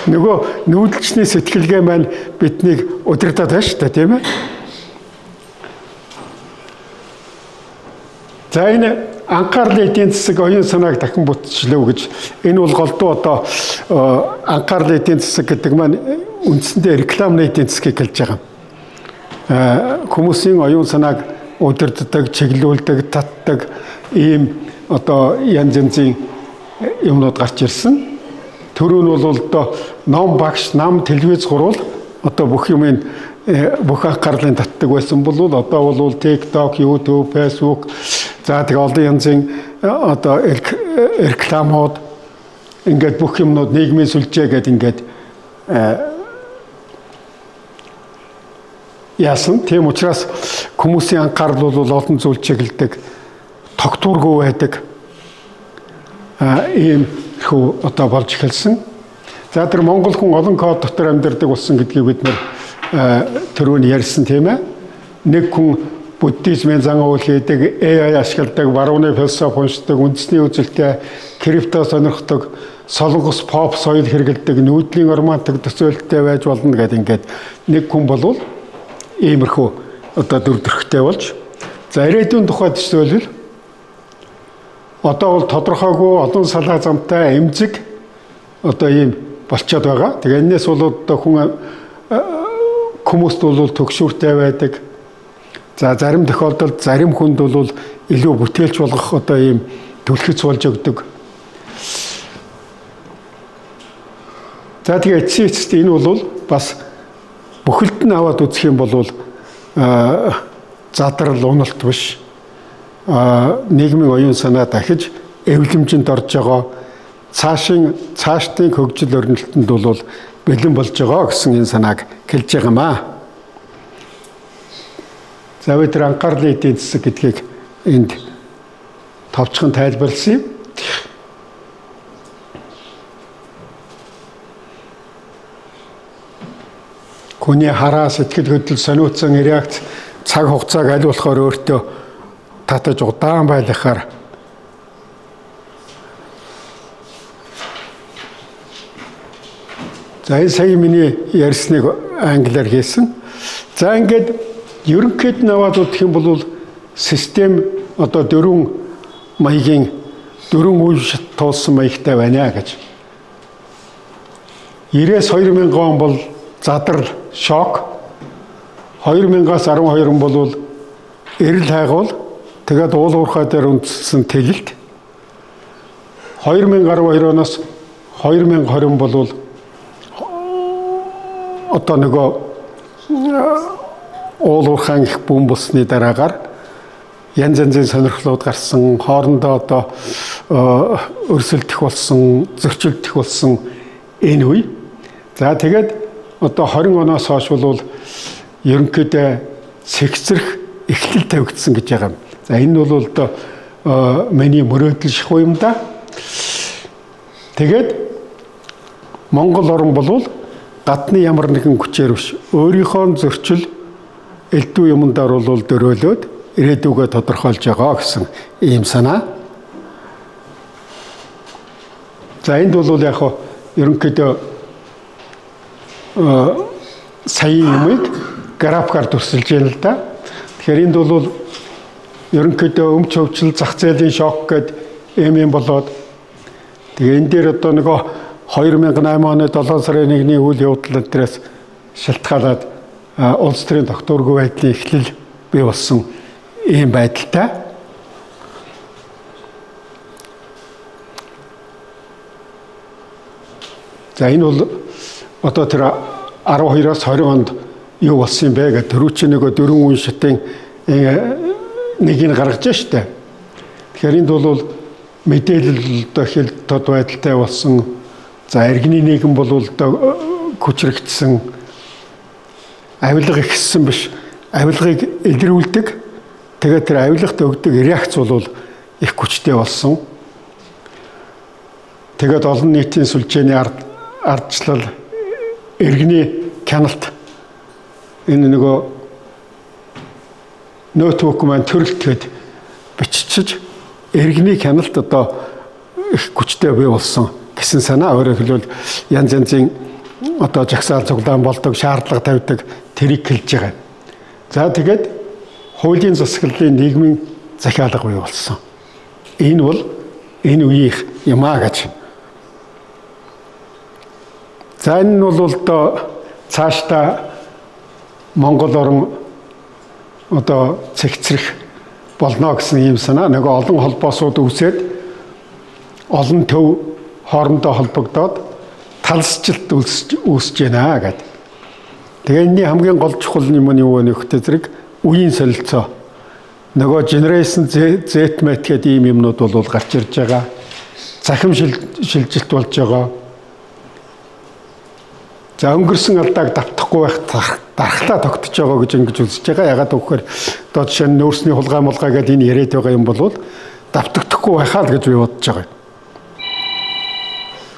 нөгөө нүүдэлчний сэтгэлгээ маань биднийг удирдах тааш та тийм ээ. За энэ анхаарлын эдийн засаг оюун санааг дахин бүтчлөө гэж энэ бол голдуу одоо анхаарлын эдийн засаг гэдэг маань үндсэндээ рекламны эдийн засгийг хэлж байгаа. Хүмүүсийн оюун санааг удирддаг, чиглүүлдэг, татдаг ийм одоо янз янзын юмнууд гарч ирсэн. Төрөө нь бол одоо ном багш, нам, телевиз гурвал одоо бүх юмын бүх анхаарлын татдаг байсан бол одоо бол TikTok, YouTube, Facebook за тэгээ олон янзын одоо рекламууд ингээд бүх юмнууд нийгмийн сүлжээ гэдэг ингээд яасан. Тийм учраас хүмүүсийн анхаарал бол олон зүйл чиглэдэг, тогтворгүй байдаг. Ийм хөө одоо болж эхэлсэн. За тэр Монгол хүн олон код дотор амьдардаг болсон гэдгийг бид түрүүн ярьсан тийм ээ. Нэг хүн буддизмын зан үйл хийдэг, AI ашигладаг, барууны философи уншдаг, үндэсний үзэлтэй, крипто сонирхдаг, солонгос pop соёл хэрэглэдэг, нүүдлийн романтик төсөөлттэй байж болно гэдэг ингээд нэг хүн болвол иймэрхүү одоо дүрдэрхтэй болж. За ирээдүйн тухайд төсөөлөл одоо бол тодорхойгүй олон салаа замтай эмзэг одоо ийм болчиход байгаа. Тэгээ энэс бол одоо хүмүүст бол төгшүүртэй байдаг. За зарим тохиолдолд зарим хүнд бол илүү бүтээлч болгох одоо ийм түлхэц болж өгдөг. За тэгээ эцсийн энэ бол бас бүхэлд нь аваад үзэх юм бол задрал уналт биш. Нийгмийн оюун санаа дахиж эвлэмжинд орж байгаа цаашдын хөгжил өрнөлтөнд бол бэлэн болж байгаа гэсэн энэ санааг хэлж байгаамаа. За бид анхаарлын эдийн засаг гэдгийг энд товчхон тайлбарласан юм. Хүний хараа, сэтгэл хөдлөл, сониуцсан реакц цаг хугацааг аль болохоор өөртөө татаж удаан байлгахаар за энэ сая миний ярьсныг англиар хийсэн. За ингээд ерөнхийд нь аваад үзэх юм бол систем одоо дөрвөн маягийн дөрвөн үе туулсан маягтай байна гэж. 92,000 он бол задрал, шок. 2000-аас 12 бол эрэл хайгуул, тэгээд уул уурхай дээр үндэслэн тэгэлт. 2012-оос 2020 бол одоо нөгөө уул уурхайн их бүүн болсны дараагаар янз янзын сонирхлууд гарсан, хоорондоо одоо өрсөлдөх болсон, зөрчилдөх болсон энэ үе. За тэгээд одоо 20 оноос хойш бол ерөнхийдөө сэгцрэх эхлэл тавигдсан гэж байгаа юм. За энэ бол одоо миний мөрөөдөл шахуу юм да. Тэгээд Монгол орн бол гадны ямар нэгэн хүчээр биш өөрийнхөө зөрчил элдв юмдаар бол дөрөөлөөд ирээдүгөө тодорхойлж байгаа гэсэн ийм санаа. За энд бол яг хоо ерөнхийдөө саяын юмыг графикаар төсөлж яана л да. Тэгэхээр энд бол ерөнхийдөө өмч хөвчл зах зээлийн шок гэдэг юм болоод тэгээ энэ дээр одоо нөгөө 2008 оны 7 сарын 1-ний үйл явдал энтрээс шалтгаалаад улс төрийн тогтворгүй байдлын эхлэл бий болсон ийм байдалтай. За энэ бол одоо тэр 12-аас 20 онд юу болсон юм бэ гэдэг төрүүчийн нөгөө дөрвөн үе шатын нэгийг гаргаж штэ. Тэгэхээр энд бол мэдээлэл одоо хэл тод байдалтай болсон. За иргэний нийгэм бол одоо хүчрэгдсэн, авилга ихссэн биш, авилгыг илрүүлдэг. Тэгээд тэр авилгад өгдөг реакц бол их хүчтэй болсон. Тэгээд олон нийтийн сүлжээний ардчлал, иргэний хяналт энэ нөгөө нөтбүк маань төрөлтгээд бичиж иргэний хяналт одоо их хүчтэй бий болсон гэсэн санаа. Өөрөөр хэлбэл янз янзын одоо жагсаал цуглаан болдог, шаардлага тавьдаг тэрийг хэлж байгаа. За тэгээд хуулийн засаглалын нийгмийн захиалга бий болсон. Энэ бол энэ үеийн юм аа гэж. За энэ нь бол одоо цаашдаа Монгол орн одоо цэгцрэх болно гэсэн ийм санаа. Нэг олон холбоосууд үүсээд олон төв хоорондоо холбогдоод талсжилт үүсэж байна гэдэг. Тэгээ энэний хамгийн гол чухал юм нь юу вэ гэхээр зэрэг үеийн солилцоо. Нөгөө generation Z мэт гэдэг ийм юмнууд бол гарч ирж байгаа. Захим шилжилт болж байгаа. За өнгөрсөн алдааг давтахгүй байх дархлаа тогтож байгаа гэж ингэж үзэж байгаа. Ягаад гэвэл одоо жишээ нь нөөцний хулгай мулгай гэдэг энэ яриад байгаа юм бол давтагдахгүй байхаа л гэж би бодож байгаа.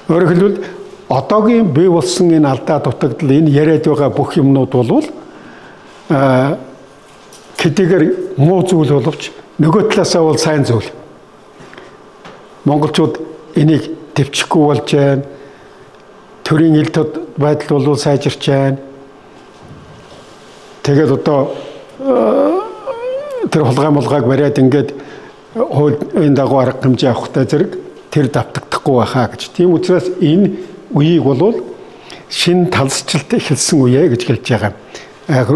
Өөрөөр хэлбэл одоогийн бий болсон энэ алдаа дутагдал энэ яриад байгаа бүх юмнууд бол хэдийгээр муу зүйл боловч нөгөө талаасаа бол сайн зүйл. Монголчууд энийг төвчгүй болж байна. Төрийн ил тод байдал бол сайжирч байна. Тэгээд одоо тэр хулгай мулгайг бариад ингээд хуулийн дагуу арга хэмжээ авахтай зэрэг тэр давтагдахгүй байхаа гэж. Тийм учраас энэ үеийг бол шинэ талсжилт эхэлсэн үе гэж хэлж байгаа.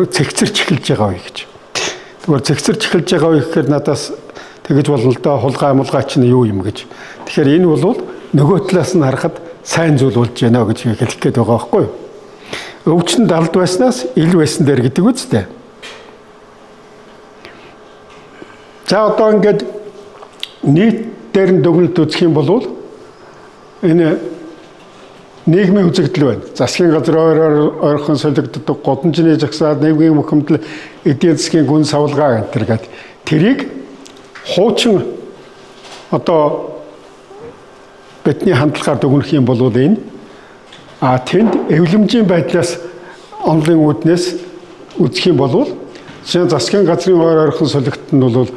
Цэгцэрч эхэлж байгаа үе гэж. Тэгвэл цэгцэрч эхэлж байгаа үе гэхээр надаас тэгэж болно л доо хулгай мулгай чинь юу юм гэж. Тэгэхээр энэ бол нөгөө талаас нь харахад сайн зүйл болж байна гэж хэлэх гээд байгаа байхгүй юу? Өвчнөд алд байснаас ил байсан дээр гэдэг үстэй. За одоо ингээд нийт дээр нь дүгнэлт үзэх юм бол энэ нийгмийн үзэгдэл байна. Засгийн газар ойрхон солигддог годамжны жагсаал нийгмийн мөхөмдөл эдийн засгийн гүн савлгаа гэнтэр гэдэг. Тэрийг хуучин одоо бидний хандлагаар дүгнэх юм бол энэ тэнд эвлэмжийн байдлаас онлын үүднээс үзэх юм бол жишээ засгийн газрын ойрхон солигдолд нь бол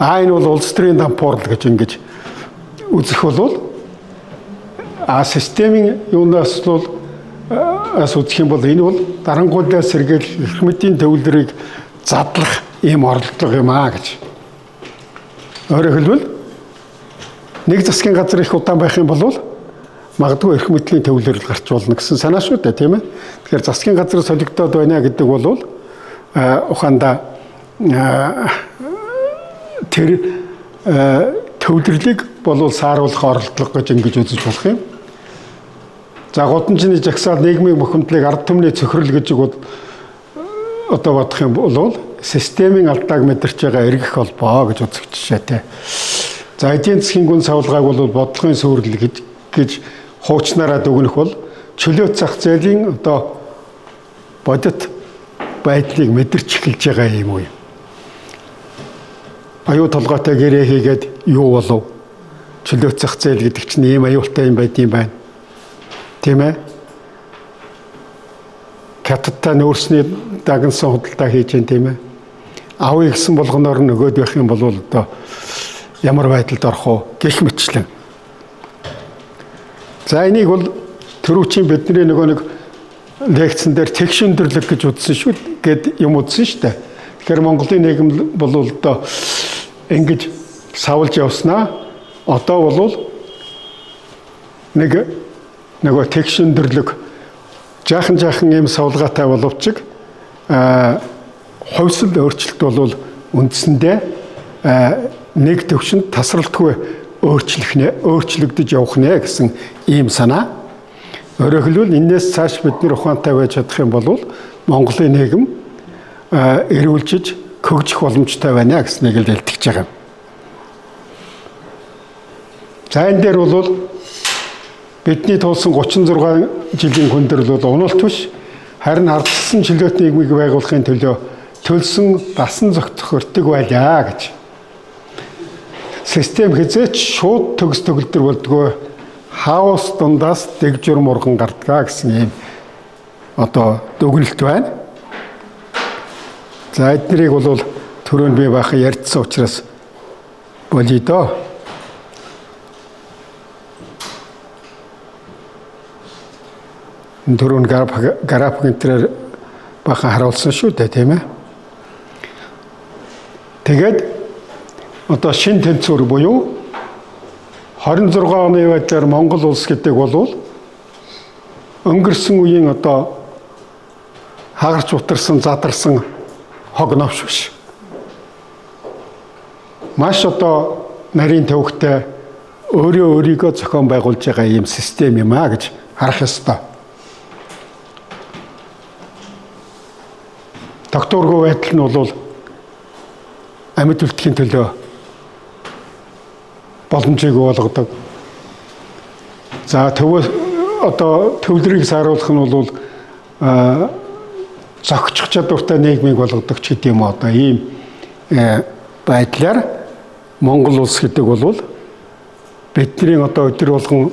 энэ бол улс төрийн дампуурал гэж ингэж үзэх бол системийн юунаас бол үзэх юм бол энэ бол дарангуйлаа сэргээл эрх мэдийн төвлөрийг задлах ийм оролдлого юм гэж. Өөрөөр хэлбэл нэг засгийн газар их удаан байх юм бол магадгүй эрх мэдлийн төвлөрөл гарч болно гэсэн санаа шүү дээ, тийм ээ. Тэгэхээр засгийн газар солигдоод байна гэдэг бол ухаандаа тэр төвлөрлийг болов сааруулах оролдлого гэж ингэж үзэж болох юм. За годамжны жагсаал нийгмийн мөхөмдлийг ард түмний цохирол гэж одоо бодох юм бол системийн алдааг мэдэрч байгаа эргэх холбоо гэж үзэх жишээтэй. За эдийн засгийн гүн савлгааг бол бодлогын суурил гэж хуучнаараа дүгнэх бол чөлөөт зах зээлийн одоо бодит байдлыг мэдэрч эхэлж байгаа юм уу? Аюу толгойтой гэрээ хийгээд юу болов? Чөлөөт зах зээл гэдэг чинь ийм аюултай юм байд юм байна. Тийм ээ? Хятадтай нөөцний дагнсан худалдаа хийж дээ, тийм ээ? Авъя гэсэн болгоноор нөгөөд байх юм бол одоо ямар байдалд орох уу гэх мэтлэн. За энийг бол төрүүчийн бидний нөгөө нэг лекцэн дээр тэгшүндэрлэг гэж үзсэн шүү гэд юм үзсэн шүү дээ. Тэгэхээр Монголын нийгэм бол одоо ингэж савлж явснаа одоо бол нөгөө тэгшүндэрлэг жаахан ийм савлгаатай боловч хувьсэл өөрчлөлт бол үндсэндээ нэг төвшөнд тасралтгүй өөрчлөгдөж явах нэ гэсэн ийм санаа. Өөрөөр хэлбэл энэс цааш бид нэр ухаантай байж чадах юм бол Монголын нийгэм эрүүлжиж хөгжих боломжтой байна гэснийг л илтгэж байгаа. За энэ дээр бол бидний туулсан 36 жилийн хүндрэл бол уналт биш, харин ардчилсан чөлөөт нийгмийг байгуулахын төлөө төлсөн дасан зохицох өртөг байлаа гэж. Систем хязгаарч шууд төгс төгөлдөр болдгоо хаос дундаас дэг журм урган гардгаа гэсэн юм одоо дүгнэлт байна. За эднэрийг бол түрүүнд би баахан ярьсан учраас болъё доо. Түрүүн график энтрээр баахан харуулсан шүү дээ, тийм ээ. Тэгээд одоо шин тэнцвэр буюу 26 оны байдлаар Монгол улс гэдэг бол өнгөрсөн үеийн одоо хагарч утарсан, задарсан хог новш биш. Маш одоо нарийн төвхтэй өөрийгөө зохион байгуулж байгаа ийм систем юм а гэж харах ёстой. Тогтворгүй байдал нь бол амьд үлдэхийн төлөө боломжийг олгодог. За одоо төвлөрийг сааруулах нь бол зохичих чадвартай нийгмийг болгодог ч гэдэм үү одоо ийм байдлаар Монгол улс гэдэг бол бидний одоо өдөр болгон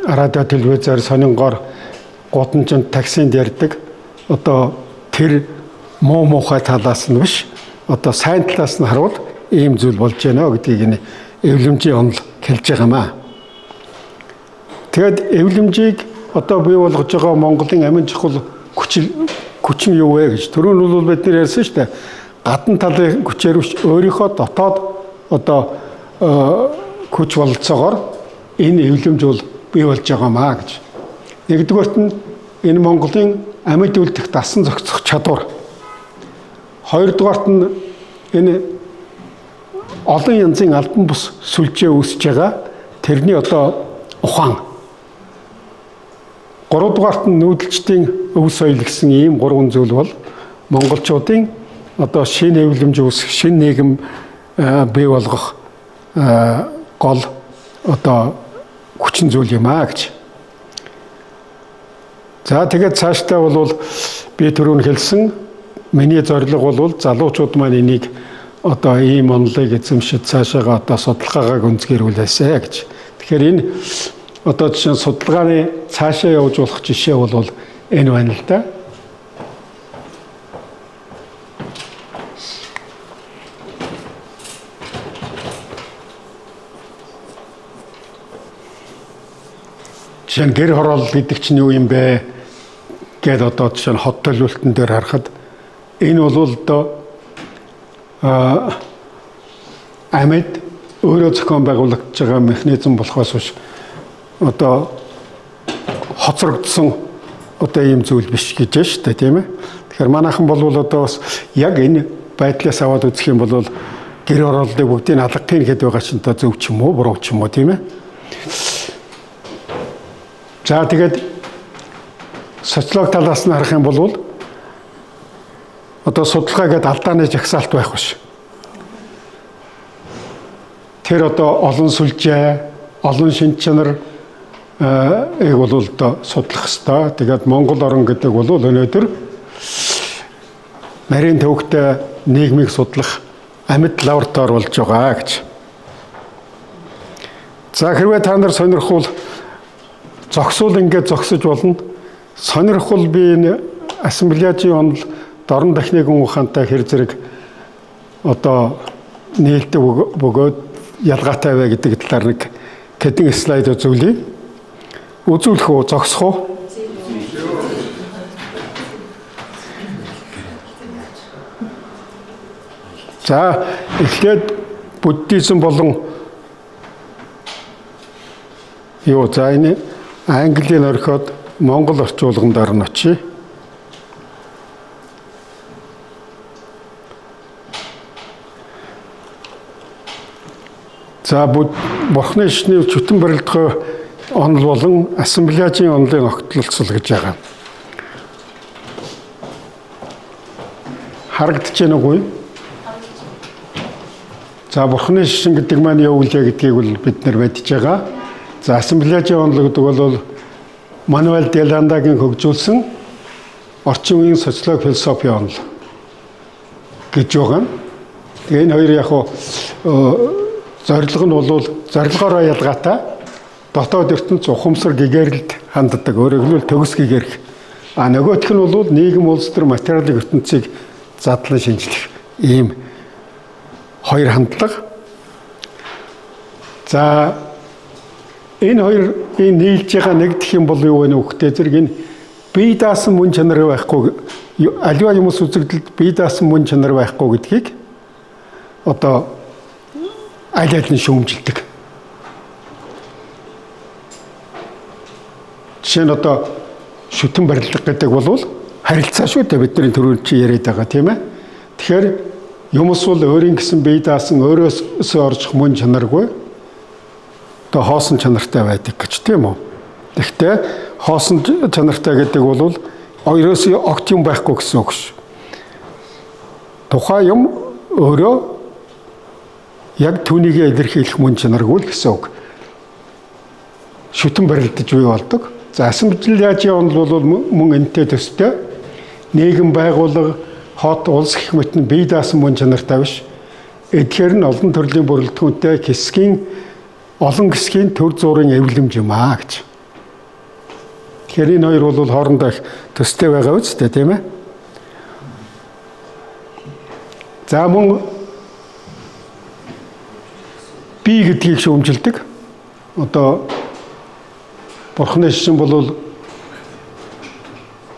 радио телевизээр сонингоор гудамжинд таксинд ярьдаг одоо тэр муу муухай талаас нь биш одоо сайн талаас нь харуул ийм зүйл болж байна гэдгийг нь эвлэмжийн онол хэлж байгаа маа. Тэгэд эвлэмжийг одоо бий болгож байгаа Монголын амин чухал хүч нь юу вэ гэж түрүүн нь бид нар ярьсан шүү дээ. Гадна талын хүчээр биш өөрийнхөө дотоод одоо хүч бололцоогоор энэ эвлэмж бол бий болж байгаа маа гэж. Нэгдүгээрт нь энэ Монголын амьд үлдэх дасан зохицох чадвар. Хоёрдугаарт нь энэ олон янзын албан бус сүлжээ үүсэж байгаа тэрний одоо ухаан. Гуравдугаарт нь нүүдэлчдийн өв соёл гэсэн ийм гурван зүйл бол монголчуудын одоо шинэ эвлэмж үүсэх, шинэ нийгэм бий болгох гол одоо хүчин зүйл юм а гэж. За тэгээд цаашдаа бол би түрүүн хэлсэн миний зорилго бол залуучууд маань энийг одоо ийм онолыг эзэмшиж цаашаага одоо судалгаагаа гүнзгийрүүлээсэ гэж. Тэгэхээр энэ одоо жишээ нь судалгааны цаашаа явж болох жишээ бол энэ байна л да. Жишээ нь гэр хороолол гэдэг чинь юу юм бэ гэдээ одоо жишээ нь хот төлөвлөлтөн дээр харахад энэ бол одоо амьд өөрөө зохион байгуулагдж байгаа механизм болохоос биш одоо хоцрогдсон одоо ийм зүйл биш гэж байна шүү дээ тийм ээ. Тэгэхээр манайхан бол одоо бас яг энэ байдлаас аваад үзэх юм бол гэр хорооллыг бүгдийг алгахын гэдэг байгаа чинь одоо зөв ч юм уу буруу ч юм уу тийм ээ. За тэгээд социолог талаас нь харах юм бол одоо судалгаа гэдэг алдааны жагсаалт байх биш. Тэр одоо олон сүлжээ, олон шинж чанар бол одоо судлах ёстой. Тэгээд Монгол орн гэдэг бол өнөөдөр нарийн төвхтэй нийгмийг судлах амьд лаборатори болж байгаа гэж. За хэрвээ та нар сонирхвол зогсвол ингээд зогсож болно. Сонирхвол би энэ ассамблеажийн онол дорн техникийн ухаантай хэр зэрэг одоо нээлттэй бөгөөд ялгаатай вэ гэдэг талаар нэг хэдэн слайд үзүүлье. Үзүүлэх үү, зогсох уу? За эхлээд буддизм болон юу за энэ Английн орхиод Монгол орчуулгандаар нь очие. За Бурхны шишний чөтөн барилдгын онол болон ассамблеажийн онолын огтлолцол гэж байгаа. Харагдаж байна уу? За Бурхны шишин гэдэг маань юу вэ гэдгийг бол бид нар мэдж байгаа. За ассамблеажийн онол гэдэг бол Мануэль Деландагийн хөгжүүлсэн орчин үеийн социолог философи онол гэж байгаа. Тэгээ энэ хоёр яг зорилго нь бол зорилгоороо ялгаатай дотоод ертөнц ухамсар гэгэрэлд ханддаг өөрөөр хэлбэл төгс гэгэрх. А нөгөөх нь бол нийгэм улс төр материалын ертөнцийг задлан шинжлэх ийм хоёр хандлага. За энэ хоёрыг нийлж байгаа нэгдэх юм бол юу вэ нөхтэй зэрэг энэ бие даасан мөн чанар байхгүй аливаа юмс үзэгдэлд бие даасан мөн чанар байхгүй гэдгийг одоо аль аль нь шүүмжилдэг. Жишээ нь одоо шүтэн барилга гэдэг бол харилцаа шүү дээ, бидний түрүүн чи яриад байгаа тийм ээ. Тэгэхээр юмс бол өөрийн гэсэн бие даасан өөрөөсөө орж мөн чанаргүй одоо хоосон чанартай байдаг гэж тийм үү. Тэгэхдээ хоосон чанартай гэдэг бол ерөөсөө огт юм байхгүй гэсэн үг шүү. Тухайн юм өөрөө яг түүнийг илэрхийлэх мөн чанаргүй гэсэн үг. Шүтэн барилдаж бий болдог. За асамблеажийн онол бол мөн энэтэй төстэй нийгэм байгууллага хот улс гэх мэт нь бие даасан мөн чанартай биш. Эдгээр нь олон төрлийн бүрэлдэхүүнтэй олон хэсгийн төр зургийн эвлэмж юм аа гэж. Тэгэхээр энэ хоёр бол хоорондоо их төстэй байгаа үстэй тийм ээ. За мөн би гэдгийг шүүмжилдэг. Одоо Бурхны шишин бол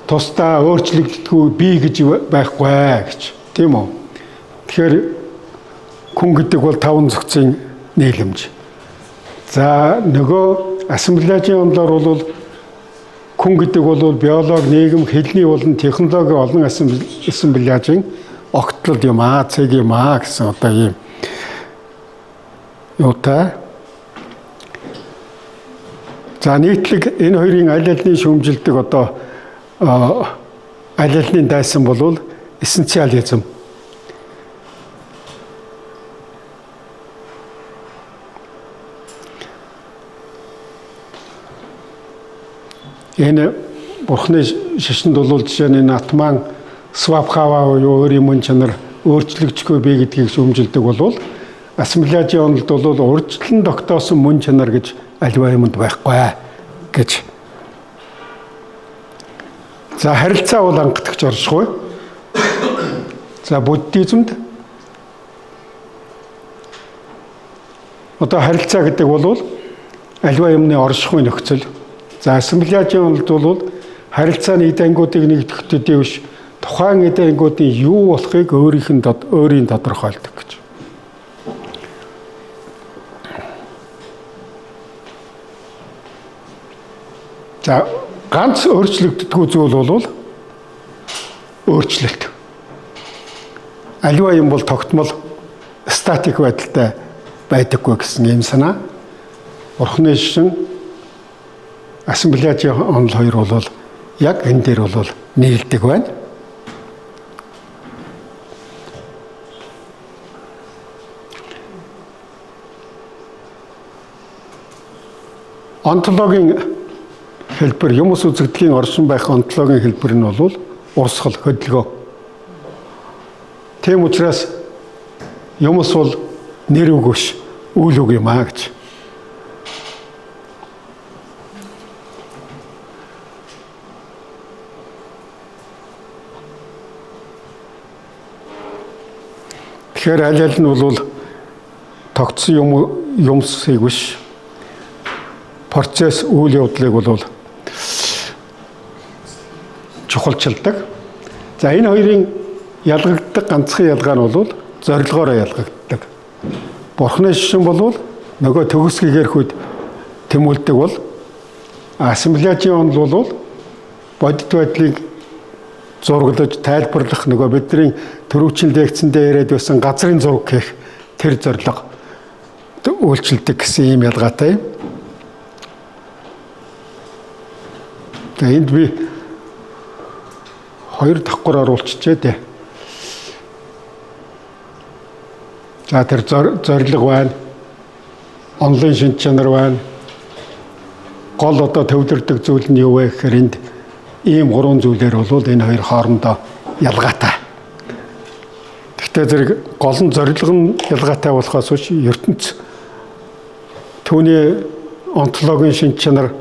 тусдаа өөрчлөгддөггүй би гэж байхгүй гэж тийм үү. Тэгэхээр хүн гэдэг бол таван зөвхөн нийлэмж. За нөгөө ассамблеажийн онолоор бол хүн гэдэг бол биологи, нийгэм, хэлний болон технологи олон ассамблеажийн огтлол юм аа, цэг юм аа гэсэн одоо ийм юутай. За нийтлэг энэ хоёрын аль алины шүүмжилдэг одоо аль алины дайсан бол эссенциализм. Энэ Бурхны шишинд бол жишээ нь атман свабхава буюу өөрийн мөн чанар өөрчлөгдөхгүй бий гэдгийг шүүмжилдэг бол ассамблеажийн онолд бол урьдчилан тогтоосон мөн чанар гэж аливаа юмд байхгүй гэж. За харилцаа бол ангатгч оршгүй. За буддизмд одоо харилцаа гэдэг бол аливаа юмны оршихуй нөхцөл. За ассамблеажийн онолд бол харилцааны эд ангиудыг нэгтгэх төдий биш, тухайн эд ангиудын юу болохыг өөрийн тодорхойлдог гэж. За ганц өөрчлөгддөггүй зүйл бол өөрчлөлт. Аливаа юм бол тогтмол статик байдалтай байдаггүй гэсэн юм санаа. Бурхны шишин ассамблеажийн онол хоёр бол яг энэ дээр бол нийлдэг байна. Онтологийн хэлбэр, юмс үзэгдэлийн оршин байх онтологийн хэлбэр нь бол урсгал, хөдөлгөөн. Тийм учраас юмс бол нэр үг биш, үйл үг юм аа гэж. Тэгэхээр аль аль нь бол тогтсон юмсыг биш, процесс үйл явдлыг бол чухалчилдаг. За энэ хоёрын ялгагддаг ганцхан ялгаа нь бол зорилгоороо ялгагддаг. Бурхны шишин бол нөгөө төгсгийгээр хүйд тэмүүлдэг бол ассамблеажийн онол бол бодит байдлыг зураглаж тайлбарлах нөгөө бидний төрөвчин лекцэндээ яриад байсан газрын зураг гэх тэр зорилго үйлчилдэг гэсэн ийм ялгаатай. Энд би хоёр давхар оруулчихжээ дээ. За тэр зорилго байна. Онлайн шинж чанар байна. Гол одоо төвлөрдөг зүйл нь юу вэ гэхээр энд ийм гурван зүйлээр бол энэ хоёр хоорондоо ялгаатай. Гэхдээ зэрэг гол нь зорилго нь ялгаатай болохоос биш ертөнц түүний онтологийн шинж чанар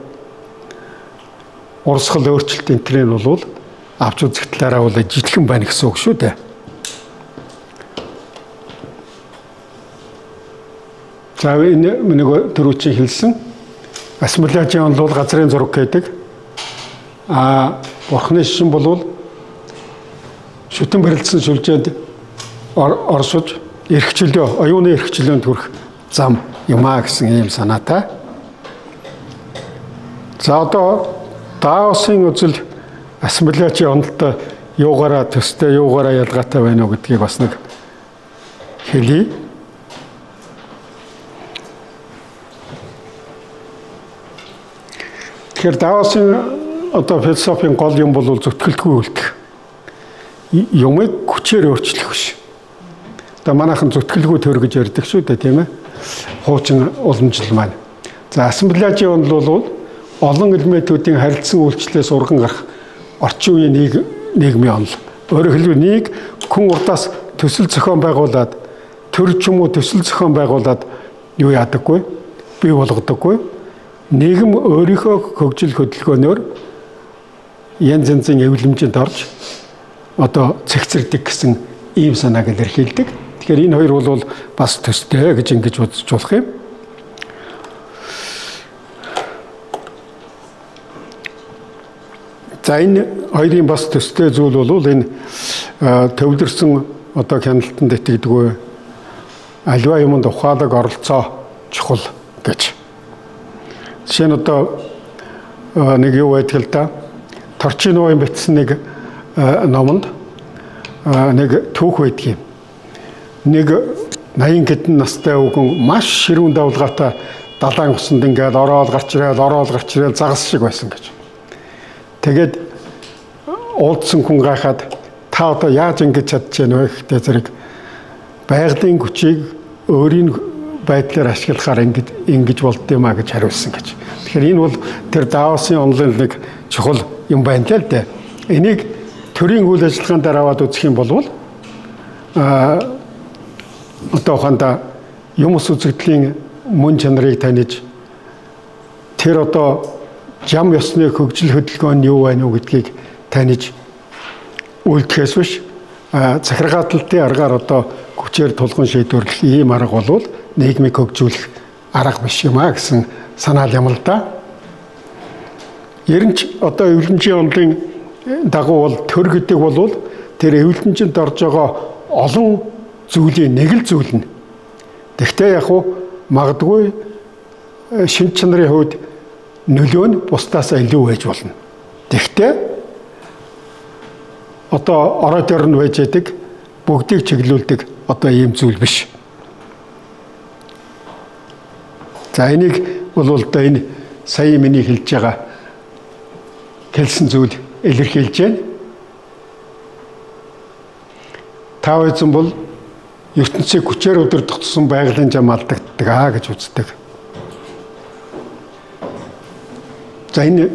урсгал өөрчлөлт энтрийн бол авч үзэх талаараа бол жижигхэн байна гэсэн үг шүү дээ. За энэ нэг төрүүчийн хэлсэн ассамблеажийн онол бол газрын зураг гэдэг. Бурхны шишин бол шүтэн барилдсан сүлжээнд оршиж эрхчлөө, оюуны эрхчлөөнд хүрэх зам юм аа гэсэн ийм санаатай. За одоо Даосын үзэл ассамблеачийн онолтой юугаараа төстэй юугаараа ялгаатай байна уу гэдгийг бас нэг хэлье. Тэгэхээр Даосын философийн гол юм бол зүтгэлгүй үлдэх. Юмыг хүчээр өөрчлөх биш. Манайхан зүтгэлгүй төр гэж ярьдаг шүү дээ, тийм ээ. Хуучин уламжлал маань. За ассамблеачийн онол бол олон элементүүдийн харилцан үйлчлэлээс урган гарах орчин үеийн нийгмийн онол. Өөрөөр хэлбэл нэг хүн урдаас төсөл зохион байгуулад төр ч юм уу төсөл зохион байгуулад юу яадаггүй, бий болгодоггүй. Нийгэм өөрийнхөө хөгжил хөдөлгөөнөөр янз янзын эвлэмжинд орж цэгцэрдэг гэсэн ийм санааг илэрхийлдэг. Тэгэхээр энэ хоёр бол бас төстэй гэж ингэж үзэж болох юм. За энэ хоёрын бас төстэй зүйл бол энэ төвлөрсөн хяналтанд итгэдэггүй аливаа юмд ухаалаг оролцоо чухал гэж. Жишээ нь нэг юу байдаг л да. Торчин ууын бичсэн нэг номонд нэг түүх байдаг юм. Нэг 80 гэдэн настай өвгөн маш ширүүн давлгаатай далайн усанд ингээд ороод гарч ирэл загас шиг байсан гэж. Тэгээд уулдсан хүн гайхаад та яаж ингэж чадчихэв вэ гэхдээ зэрэг байгалийн хүчийг өөрийн байдлаар ашиглахаар ингэж болд юм а гэж хариулсан гэж. Тэгэхээр энэ бол тэр Даосын онолын нэг чухал юм байна л дээ. Энийг төрийн үйл ажиллагаанд аваад үзэх юм бол ухаанда юмс үзэгдлийн мөн чанарыг таних тэр жам ёсны хөгжил хөдөлгөөн юу байна уу гэдгийг таних үйлдэхээс биш захиргааталтын аргаар хүчээр тулгын шийдвэрлэх ийм арга бол нийгмийг хөгжүүлэх арга биш юм а гэсэн санаал юм л да. Ерөнч эвлэмжийн онолын дагуу бол төр гэдэг бол тэр эвлэмжинд орж байгаа олон зүйлийн нэг л зүйл нь. Тэгвэл яг магадгүй шинж чанарын хувьд нөлөө нь бусдаасаа илүү байж болно. Тэгвэл орой дээр нь байж байдаг бүгдийг чиглүүлдэг ийм зүйл биш. За энийг бол энэ сая миний хэлж байгаа хэлсэн зүйл илэрхийлж байна. Таоизм бол ертөнцийг хүчээр өдөртгсөн байгалийн зам алдагддаг гэж үздэг. За энэ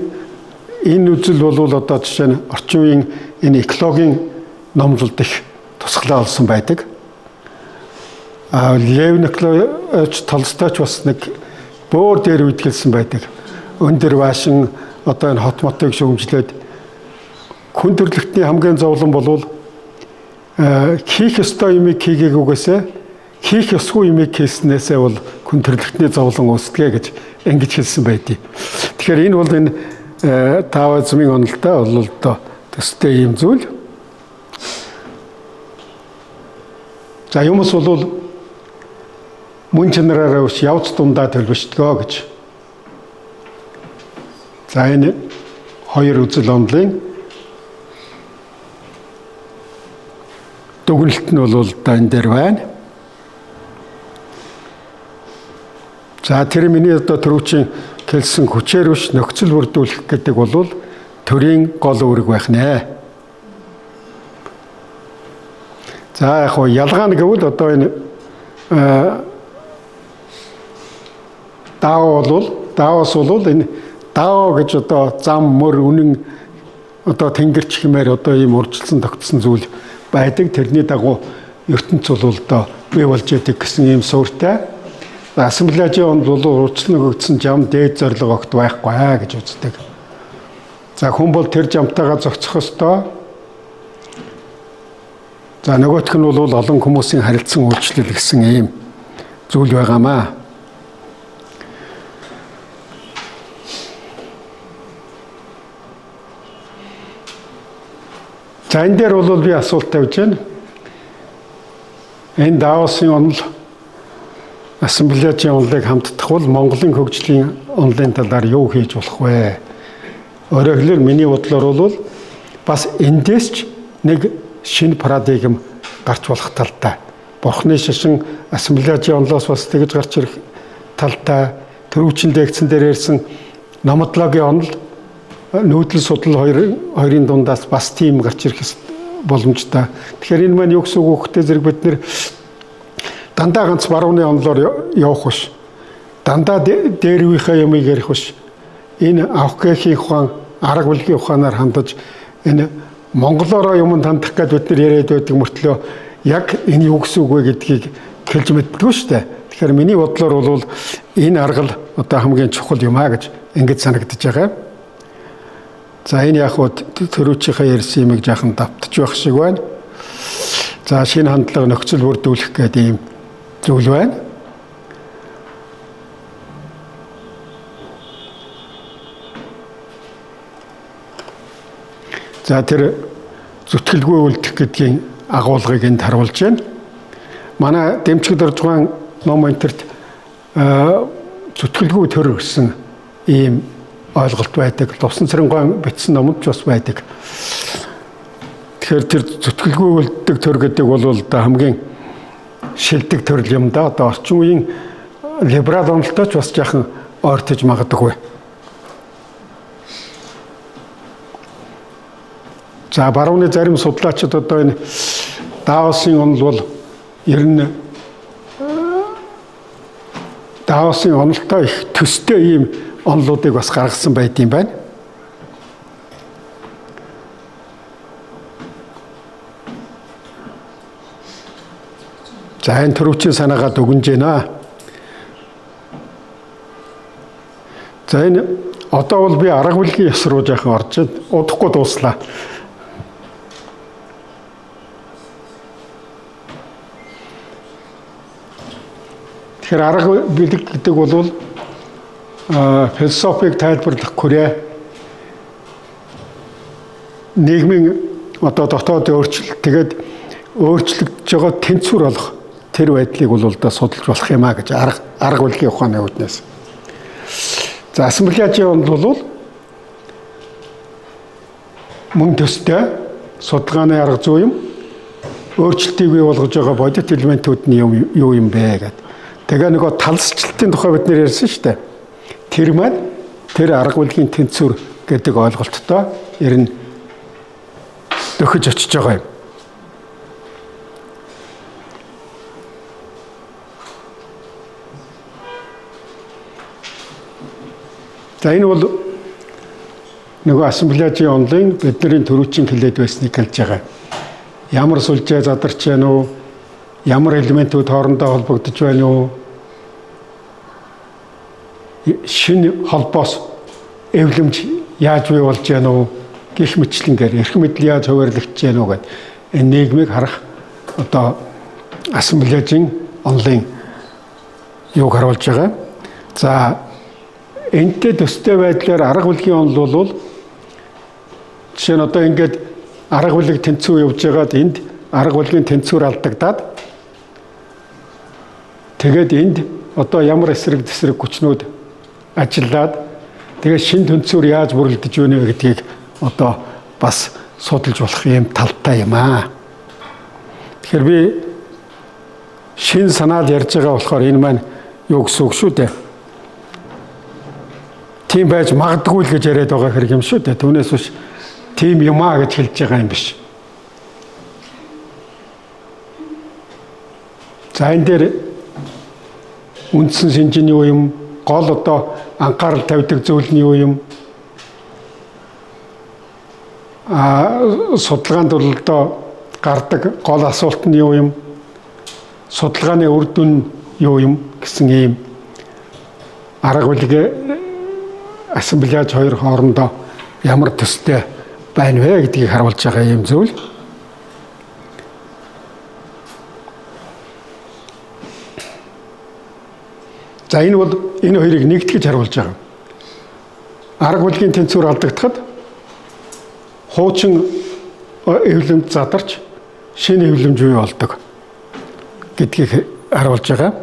үзэл бол жишээ нь орчин үеийн энэ экологийн номлолд их тусгалаа олсон байдаг. Лев Николаевич Толстойч бас нэг бөөр дээр үйтгэлсэн байдаг. Өндөр Вашин энэ хот мотыг шүүмжлээд хүн төрөлхтний хамгийн зовлон бол хийх ёстой юмыг хийгээгүйгээсээ хийх ёсгүй юмыг хийснээсээ бол хүн төрөлхтний зовлон үүсдэг гэж ингэж хэлсэн байдгийг. Тэгэхээр энэ бол энэ Даоизмын онолтой бол төстэй юм зүйл. За юмс бол мөн чанараараа ус явц дундаа төлөвшдгөө гэж. За энэ хоёр үзэл онолын дүгнэлт нь бол энэ дээр байна. За тэр миний төрөвчийн хэлсэн хүчээр биш нөхцөл бүрдүүлэх гэдэг бол төрийн гол үүрэг байх нэ. За яг ялгаа нь гэвэл энэ Даос бол энэ Дао гэж зам мөр үнэн тэнгэрч хэмээр ийм урьдчилсан тогтсон зүйл байдаг. Тэрний дагуу ертөнц бол бий болж идэг гэсэн ийм суурьтай. Ассамблеажийн онол бол урьдчилан өгдсөн зам дээд зорилго огт байхгүй гэж үздэг. За хүн бол тэр замтайгаа зохицох ёстой. За нөгөөх нь бол олон хүмүүсийн харилцан үйлчлэл гэсэн ийм зүйл байгаамаа. За энэ дээр бол би асуулт тавьж байна. Энэ Даосын онол ассамблеажийн онолыг хамтдах бол Монголын хөгжлийн онолын талаар юу хийж болох вэ? Өөрөөр хэлбэл миний бодлоор бол бас эндээс ч нэг шинэ парадигм гарч болох талтай. Бурхны шашин ассамблеажийн онолоос бас тэгж гарч ирэх талтай. Төрөвчин лекцэн дээр ярьсан номодлогийн онол нүүдэл судал хоёрын дундаас бас тийм гарч ирэх боломжтой. Тэгэхээр энэ маань юу гэсэн үг вэ? Зэрэг бид нэр дандаа ганц барууны онолоор явах биш. Дандаа дээр үеийнхээ юмыг ярих биш. Энэ авкхийн ухаан, арга бүлгийн ухаанаар хандаж энэ монголоор юм хандах гэдээ бид нар яриад байдаг мөртлөө яг энэ юу гэсэн үг вэ гэдгийг хэлж мэддэггүй шүү дээ. Тэгэхээр миний бодлоор бол энэ арга л одоо хамгийн чухал юм аа гэж ингэж санагдаж байгаа. За энэ яг хөө төрүүчийнхээ ярьсан юмыг жаахан давтаж байх шиг байна. За шинэ хандлага нөхцөл бүрдүүлэх гэдэг ийм зүйл байна. За тэр зүтгэлгүй үлдэх гэдгийн агуулгыг энд харуулж байна. Манай дэмжигд орж байгаа ном энтерт зүтгэлгүй төр гэсэн ийм ойлголт байдаг. Лувсан Цэрэнгаан бичсэн номд ч бас байдаг. Тэгэхээр тэр зүтгэлгүй үлддэг төр гэдэг бол одоо хамгийн шилдэг төрөл юм да. Одоо орчин үеийн либерал онолтой ч бас жаахан ойртож магадгүй. За барууны зарим судлаачид одоо энэ Даосын онол бол ер нь Даосын онолтой их төстэй ийм онолуудыг бас гаргасан байт юм байна. За энэ төрөвчийн санаагаа дүгнэж байна. За энэ одоо бол би арга бүлгийн ёс руу жаахан орж удахгүй дууслаа. Тэгэхээр арга бүлэг гэдэг бол философиг тайлбарлах хүрээ нийгмийн одоо дотоодын өөрчлөлт тэгээд өөрчлөгдөж байгаа тэнцвэр болох тэр байдлыг бол да судалж болох юм а гэж арга бүлгийн ухааны үүднээс. За ассамблеажийн онол бол мөн төстэй судалгааны арга зүй юм өөрчлөлтийг бий болгож байгаа бодит элементүүд нь юу юм бэ гэдэг. Тэгээ нөгөө талсчлалтын тухай бид нэр ярьсан шүү дээ. Тэр маань тэр арга бүлгийн тэнцвэр гэдэг ойлголттой ер нь дөхөж очиж байгаа юм. За энэ бол нөгөө ассамблеажийн онлын бидний төрүүчийн хэлээд байсныг хэлж байгаа. Ямар сүлжээ задарч байна уу? Ямар элементүүд хоорондоо холбогдож байна уу? Шинэ холбоос эвлэмж яаж бий болж байна уу? Гэх мэтлэнгээр эрх мэдэл яаж хуваарлагдж байна уу гэдэг энэ нийгмийг харах одоо ассамблеажийн онлын юуг харуулж байгаа. За энтэй төстэй байдлаар арга бүлгийн онол бол жишээ нь одоо ингээд арга бүлэг тэнцүү явж байгаад энд арга бүлгийн тэнцвэр алдагдаад тэгээд энд одоо ямар эсрэг тесрэг хүчнүүд ажиллаад тэгээд шин тэнцвэр яаж бүрэлдэж байна вэ гэдгийг одоо бас судалж болох юм талтай юм аа. Тэгэхээр би шин санаал ярьж байгаа болохоор энэ маань юу гэсэн үг шүү дээ. Тийм байж магадгүй л гэж яриад байгаа хэрэг юм шүү дээ. Түүнээс биш тийм юм аа гэж хэлж байгаа юм биш. За энэ дээр үндсэн шинж нь юу юм? Гол одоо анхаарал тавьдаг зүйл нь юу юм? Судалгаанд бол одоо гардаг гол асуулт нь юу юм? Судалгааны үр дүн юу юм гэсэн ийм арга бүлэг ассамблеаж хоёр хоорондоо ямар төстэй байна вэ гэдгийг харуулж байгаа юм зүйл. За энэ бол энэ хоёрыг нэгтгэж харуулж байгаа. Арга бүлгийн тэнцвэр алдагдахад хуучин эвлэмж задарч шинэ эвлэмж бий болдог гэдгийг харуулж байгаа.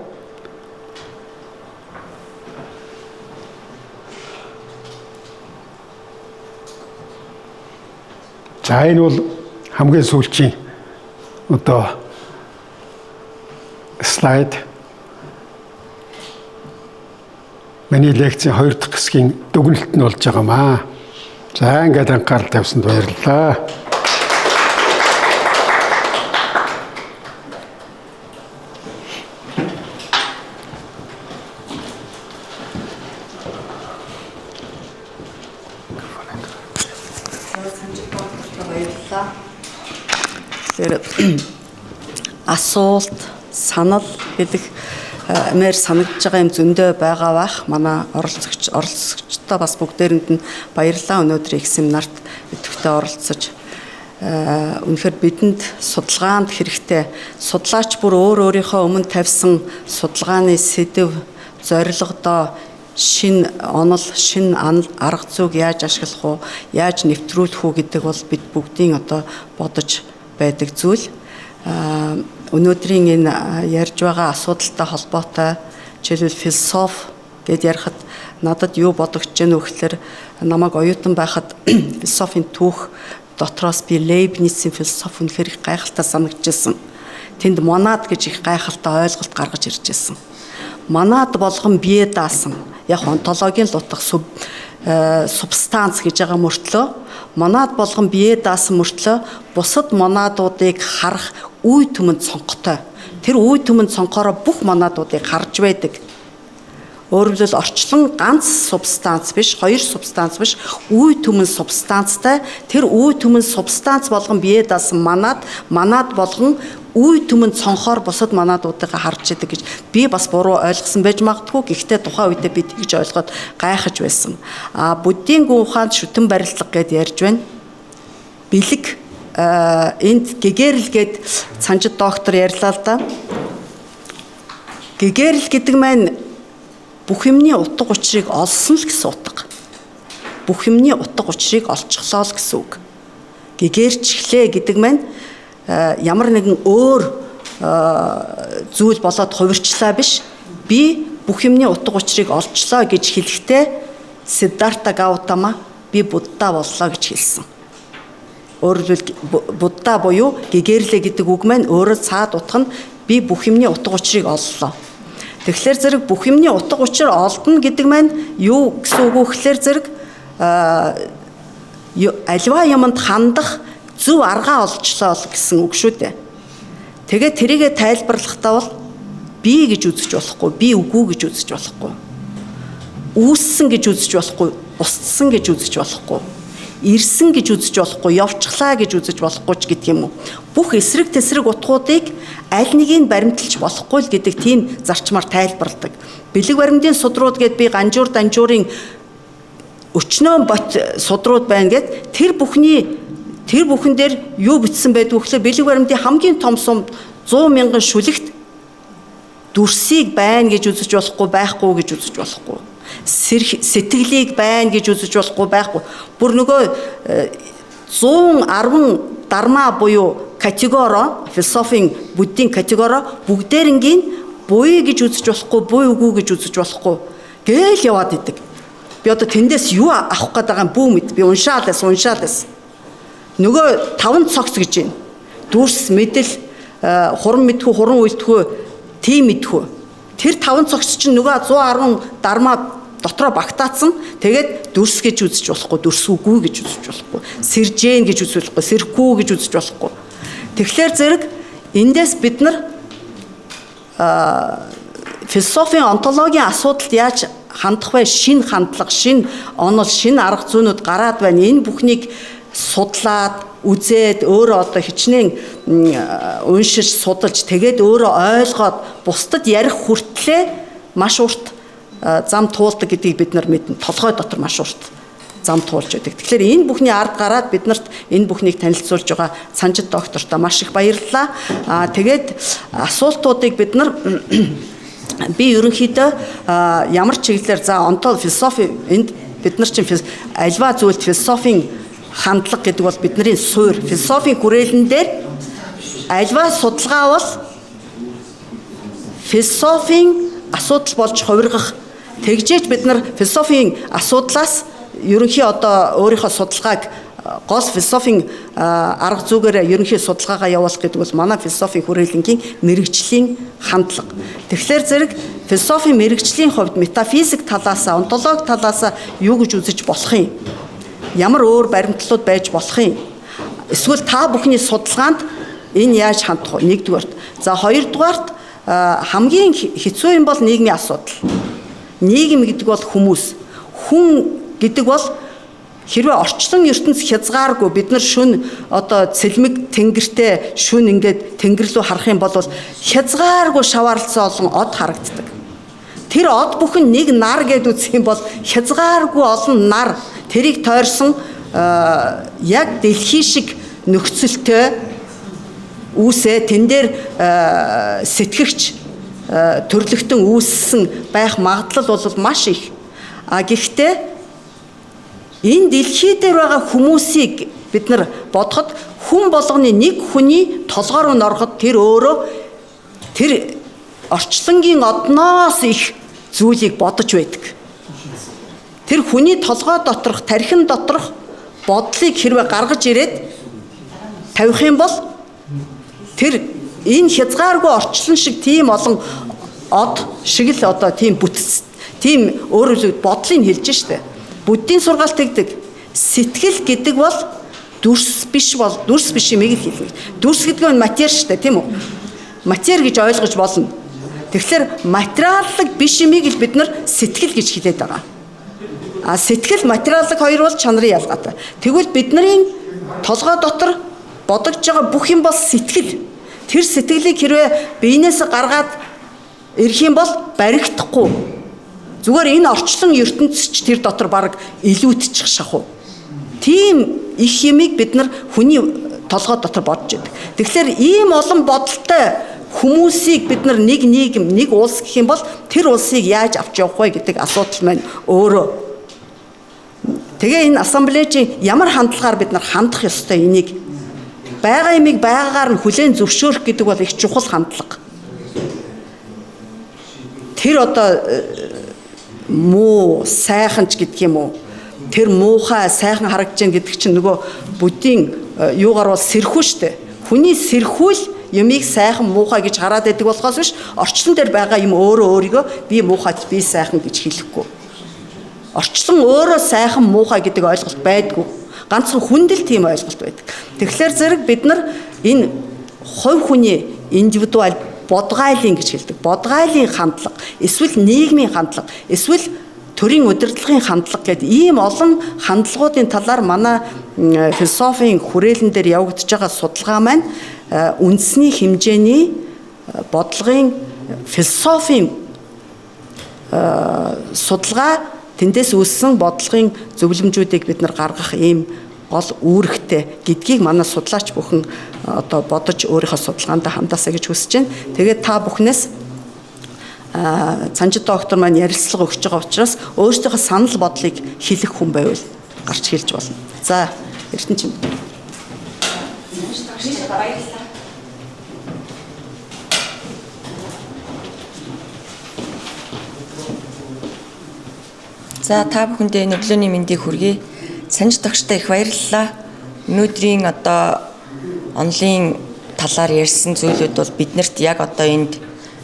За энэ бол хамгийн сүүлчийн одоо слайд. Миний лекцийн 2 дахь хэсгийн дүгнэлт нь болж байгаамаа. За ингээд анхаарал тавьсанд баярлалаа. Асуулт, санал гэдэг мээр санагдж байгаа юм зөндөө байгаа бах. Манай оролцогчдоо бас бүгдээрэнд нь баярлалаа. Өнөөдөр их семинарт идэвхтэй оролцож үнэхээр бидэнд судалгаанд хэрэгтэй. Судлаач бүр өөрийнхөө өмнө тавьсан судалгааны сэдэв, зорилгодоо шин онол, шин арга зүйг яаж ашиглах уу, яаж нэвтрүүлэх үү гэдэг бол бид бүгдийн одоо бодож байдаг зүйл. Өнөөдрийн энэ ярьж байгаа асуудалтай холбоотой жишээлбэл философи гэд ярихад надад юу бодогдож байна вэ гэхээр намайг оюутан байхад философийн түүх дотроос би Лейбницийн философи үнэхээр их гайхалтай санагдчихсан. Тэнд монад гэж их гайхалтай ойлголт гаргаж ирж байсан. Монад болгон бие даасан. Яг онтологийн л утга субстанц гэж байгаа мөртлөө монад болгон бие даасан мөртлөө бусад монадуудыг харах үе түмэнд цонхтой. Тэр үе түмэнд цонхороо бүх монадуудыг харж байдаг. Өөрөөр хэлбэл орчлон ганц субстанц биш, 2 субстанц биш, үе түмэн субстанцтай. Тэр үе түмэн субстанц болгон бие даасан монад болгон үе түмэнд цонхоор бусад монадуудыг харж идэг гэж би бас буруу ойлгосон байж магадгүй. Гэхдээ тухайн үедээ би тэгж ойлгоод гайхаж байсан. Буддийн гүн ухаанд шүтэн барилга гэд ярьж байна. Бэлэг энд Гегерл гэд цанжид доктор ярьлаа л да. Гегерл гэдэг маань бүх юмны утга учирыг олсон л гэсэн утга. Бүх юмны утга учирыг олчихлоо л гэсэн үг. Гегерчлээ гэдэг маань ямар нэгэн өөр зүйл болоод хувирчлаа биш. Би бүх юмны утга учирыг олчлоо гэж хэлэхдээ Сиддарта Гаутама би Будда боллоо гэж хэлсэн. Өөрөөр хэлбэл Будда буюу Гегерлэ гэдэг үг маань өөрөө цаад утга нь би бүх юмны утга учирыг оллоо. Тэгэхээр зэрэг бүх юмны утга учир олдно гэдэг маань юу гэсэн үг вэ гэхээр зэрэг альва юмд хандах зөв аргаа олжлоо гэсэн үг шүү дээ. Тэгээд тэрийгэ тайлбарлахдаа бол би гэж үзэж болохгүй, би үгүй гэж үзэж болохгүй. Үүссэн гэж үзэж болохгүй, устсан гэж үзэж болохгүй. Ирсэн гэж үзэж болохгүй, явчихлаа гэж үзэж болохгүй ч гэдэг юм уу. Бүх эсрэг тесрэг утгуудыг аль нэгийг баримталж болохгүй л гэдэг тийм зарчмаар тайлбарладаг. Бэлэг баримтын судрууд гэд би ганжуур данжуурын өчнөө бот судрууд байна гэд тэр бүхэн дээр юу бичсэн байдгүй гэхээр бэлэг баримтын хамгийн том сум 100 мянган шүлэгт дүрсийг байна гэж үзэж болохгүй, байхгүй гэж үзэж болохгүй. Сэтгэлийг байна гэж үзэж болохгүй, байхгүй. Бүр нөгөө 110 дарма буюу категори, философийн буддийн категори бүгдээрингийн буй гэж үзэж болохгүй, буй үгүй гэж үзэж болохгүй гээл яваад идэг. Би одоо тэндээс юу авах гээд байгаа юм бүү мэд. Би уншаал байсан. Нөгөө 5 цогц гэж байна. Дүрс, мэдэл, хуран мэдхүү, хуран үйлдэхүү, тийм мэдхүү. Тэр 5 цогц чинь нөгөө 110 дарма дотроо багтаацсан. Тэгээд дүрс гэж үзэж болохгүй, дүрс үгүй гэж үзэж болохгүй, сэржээн гэж үзэж болохгүй, сэрхгүй гэж үзэж болохгүй. Тэгэхээр зэрэг эндээс бид нар философийн онтологийн асуудалд яаж хандах вэ? Шин хандлага, шин онол, шин арга зүйнүүд гараад байна. Энэ бүхнийг судлаад, үзээд, өөрөө одоо хичнээн уншиж, судалж, тэгээд өөрөө ойлгоод бусдад ярих хүртлээр маш урт зам туулдаг гэдгийг бид нар мэднэ. Толгой дотор маш урт зам туулж байдаг. Тэгэхээр энэ бүхний ард гараад биднэрт энэ бүхнийг танилцуулж байгаа Цанжид доктортой маш их баярлалаа. Тэгээд асуултуудыг бид нар би ерөнхийдөө ямар чиглэлээр онтол философи энд бид нар чинь альва зүйлд философийн хандлага гэдэг бол бидний суурь. Философийн хүрээлэн дээр альва судалгаа бол философийн асуудал болж хувиргах. Тэгжээж бид нар философийн асуудлаас ерөнхий одоо өөрийнхөө судалгааг гол философийн арга зүйгээр ерөнхий судалгаагаа явуулах гэдэг бол манай философийн хүрээлэнгийн мэрэгжлийн хандлага. Тэгэхээр зэрэг философийн мэрэгжлийн хувьд метафизик талаас, онтологи талаас юу гэж үзэж болох юм? Ямар өөр баримтлууд байж болох юм? Эсвэл та бүхний судалгаанд энэ яаж хандах вэ? Нэгдүгээрт. За хоёрдугаарт хамгийн хэцүү юм бол нийгмийн асуудал. Нийгэм гэдэг бол хүмүүс. Хүн гэдэг бол хэрвээ орчлон ертөнц хязгааргүй бид нар шүн одоо цэлмэг тэнгэртэй шүн ингээд тэнгэр рүү харах юм бол хязгааргүй шаваарлцсан олон од харагддаг. Тэр од бүхэн нэг нар гэд үзэх юм бол хязгааргүй олон нар тэрийг тойрсон яг дэлхий шиг нөхцөлтэй үүсээ тэн дээр сэтгэгч төрлөختөн үүссэн байх магадлал бол маш их. Гэхдээ энэ дэлхий дээр байгаа хүмүүсийг бид нар бодоход хүн болгоны нэг хүний толгой руу нороход тэр өөрөө тэр орчлонгийн одноос их зүйлийг бодож байдаг. Тэр хүний толгой доторх, тархин доторх бодлыг хэрвээ гаргаж ирээд тавих юм бол тэр энэ хязгааргүй орчлон шиг тийм олон од шиг л одоо тийм бүтц, тийм өөрөөр бодлыг хэлж штэ. Буддийн сургаалт гэдэг сэтгэл гэдэг бол дүрс биш юмыг л хэлнэ. Дүрс гэдэг нь матери шүү дээ, тийм үү? Матери гэж ойлгож болно. Тэгэхээр материаллык биш юмыг л бид нар сэтгэл гэж хэлээд байгаа. Сэтгэл материаллык хоёр бол чанарын ялгаатай. Тэгвэл бидний толгой дотор бодогдож байгаа бүх юм бол сэтгэл. Тэр сэтгэлийг хэрвээ биенээс гаргаад ирэх юм бол баригдахгүй. Зүгээр энэ орчлон ертөнцч тэр дотор баг илүүдчих шахав. Тийм их юмыг бид нар хүний толгой дотор бодож байдаг. Тэгэхээр ийм олон бодолтой хүмүүсийг бид нар нэг нийгэм, нэг улс гэх юм бол тэр улсыг яаж авч явах вэ гэдэг асуудал маань өөрөө. Тэгээ энэ ассамблежийн ямар хандлагаар бид нар хандах ёстой энийг байгаа юмыг байгаагаар нь хүлээн зөвшөөрөх гэдэг бол их чухал хандлага. Тэр одоо муу, сайхан ч гэдэг юм уу. Тэр муухай, сайхан харагдаж байгаа гэдэг чинь нөгөө буддийн юугаар бол сэрхүү штэ. Хүний сэрхүүл юмыг сайхан, муухай гэж хараад байдаг болохоос биш, орчлон дээр байгаа юм өөрийгөө би муухай, би сайхан гэж хэлэхгүй. Орчлон өөрөө сайхан, муухай гэдэг ойлголт байдгүй. Ганцхан хүнд л тийм ойлголт байдаг. Тэгэхээр зэрэг бид нар энэ хувь хүний индивидуал бодгайлын гэж хэлдэг. Бодгайлын хандлага, эсвэл нийгмийн хандлага, эсвэл төрийн удирдлагын хандлага гэдэг ийм олон хандлагуудын талаар манай философийн хүрээлэн дээр явагдаж байгаа судалгаа маань үндэсний хэмжээний бодлогын философийн судалгаа тэндээс үүссэн бодлогын зөвлөмжүүдийг бид нар гаргах ийм гол үүрэгтэй гэдгийг манай судлаач бүхэн одоо бодож өөрийнхөө судалгаанд хандаасаа гэж хүсэж байна. Тэгээд та бүхнээс Цанжид доктор маань ярилцлага өгч байгаа учраас өөрсдийнхөө санал бодлыг хэлэх хүн байвал гарч хэлж болно. За, Эрдэнэчин. За, та бүхэндээ өглөөний мэндийг хүргэе. Санж дагштай их баярлалаа. Өнөөдрийн одоо онлын талаар ярьсан зүйлүүд бол биднэрт яг одоо энд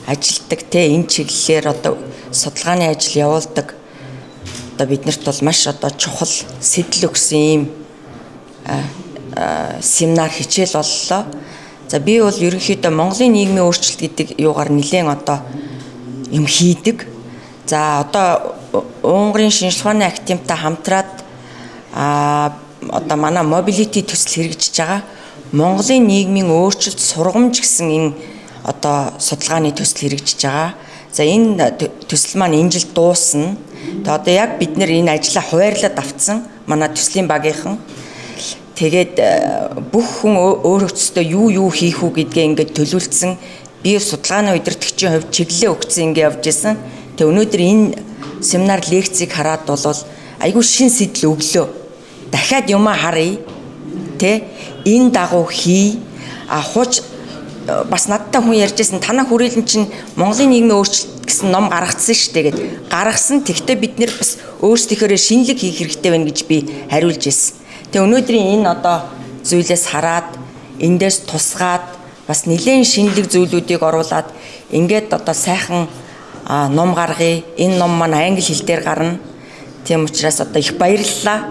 ажилтдаг энэ чиглэлээр одоо судалгааны ажил явуулдаг одоо биднэрт бол маш одоо чухал сэтэл өгсөн ийм семинар хичээл боллоо. За би бол ерөнхийдөө Монголын нийгмийн өөрчлөлт гэдэг юугаар нэлээд одоо юм хийдэг. За одоо Унгарын шинжилгээ ухааны актемтай хамтраад одоо манай mobility төсөл хэрэгжиж байгаа Монголын нийгмийн өөрчлөлт сургамж гэсэн энэ одоо судалгааны төсөл хэрэгжиж байгаа. За энэ төсөл маань энэ жил дуусна. Тэгээ одоо яг бид нэр энэ ажлаа хуваарлаад авцсан манай төслийн багийнхан. Тэгээд бүх хүн өөрөөсөө юу хийх үү гэдгээ ингээд төлөвлөсөн. Би судалгааны удирдагчийн хувьд чиглэлээ өгсөн ингээд явж исэн. Тэгээ өнөөдөр энэ семинар лекцийг хараад бол айгүй шин сэтэл өглөө. Дахиад юмаа харъя. Тэ энэ дагуу хий. Хууч бас надтай хүн ярьжсэн танаа хүрээлэн чинь Монголын нийгмийн өөрчлөлт гэсэн ном гаргацсан шүү дээ гэд гаргасан. Тэгтээ бид нэр бас өөрсдийнхөө шинэлэг хийх хэрэгтэй байна гэж би хариулж ирсэн. Тэгээ өнөөдрийн энэ одоо зүйлээс хараад эндээс тусгаад бас нэлээд шинэлэг зүйлүүдийг оруулаад ингээд одоо сайхан ном гаргая. Энэ ном маань англи хэл дээр гарна. Тийм учраас одоо их баярлалаа.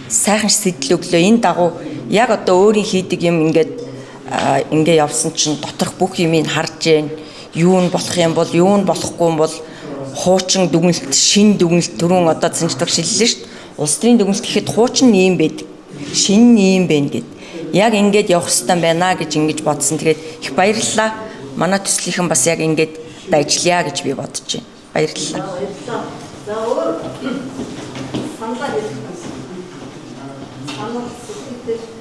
Сайхан сэтэл өглөө. Энэ дагуу яг одоо өөрийн хийдэг юм ингээ явсан чинь доторх бүх юмыг харж гэн. Юу нь болох юм бол, юу нь болохгүй юм бол хуучин дүгнэлт, шин дүгнэлт түрүүн одоо цэнждэг шиллээ шүү дээ. Улс төрийн дүгнэлт гэхэд хуучин юм байдаг. Шин юм байна гэд. Яг ингээд явах хэрэгтэй байна гэж ингэж бодсон. Тэгээд их баярлалаа. Манай төслийнхэн бас яг ингээд ажиллая гэж би бодож байна. Баярлалаа. За өөр саналаа хэлэх юм. Санал сүлжээ.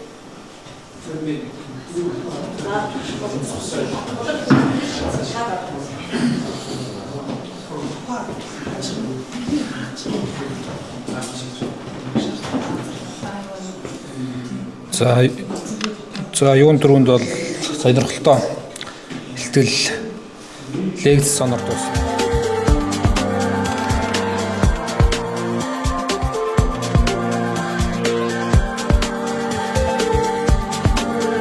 За юун дөрөнд бол сонирхолтой хэлтгэл лекц сонор дуусна.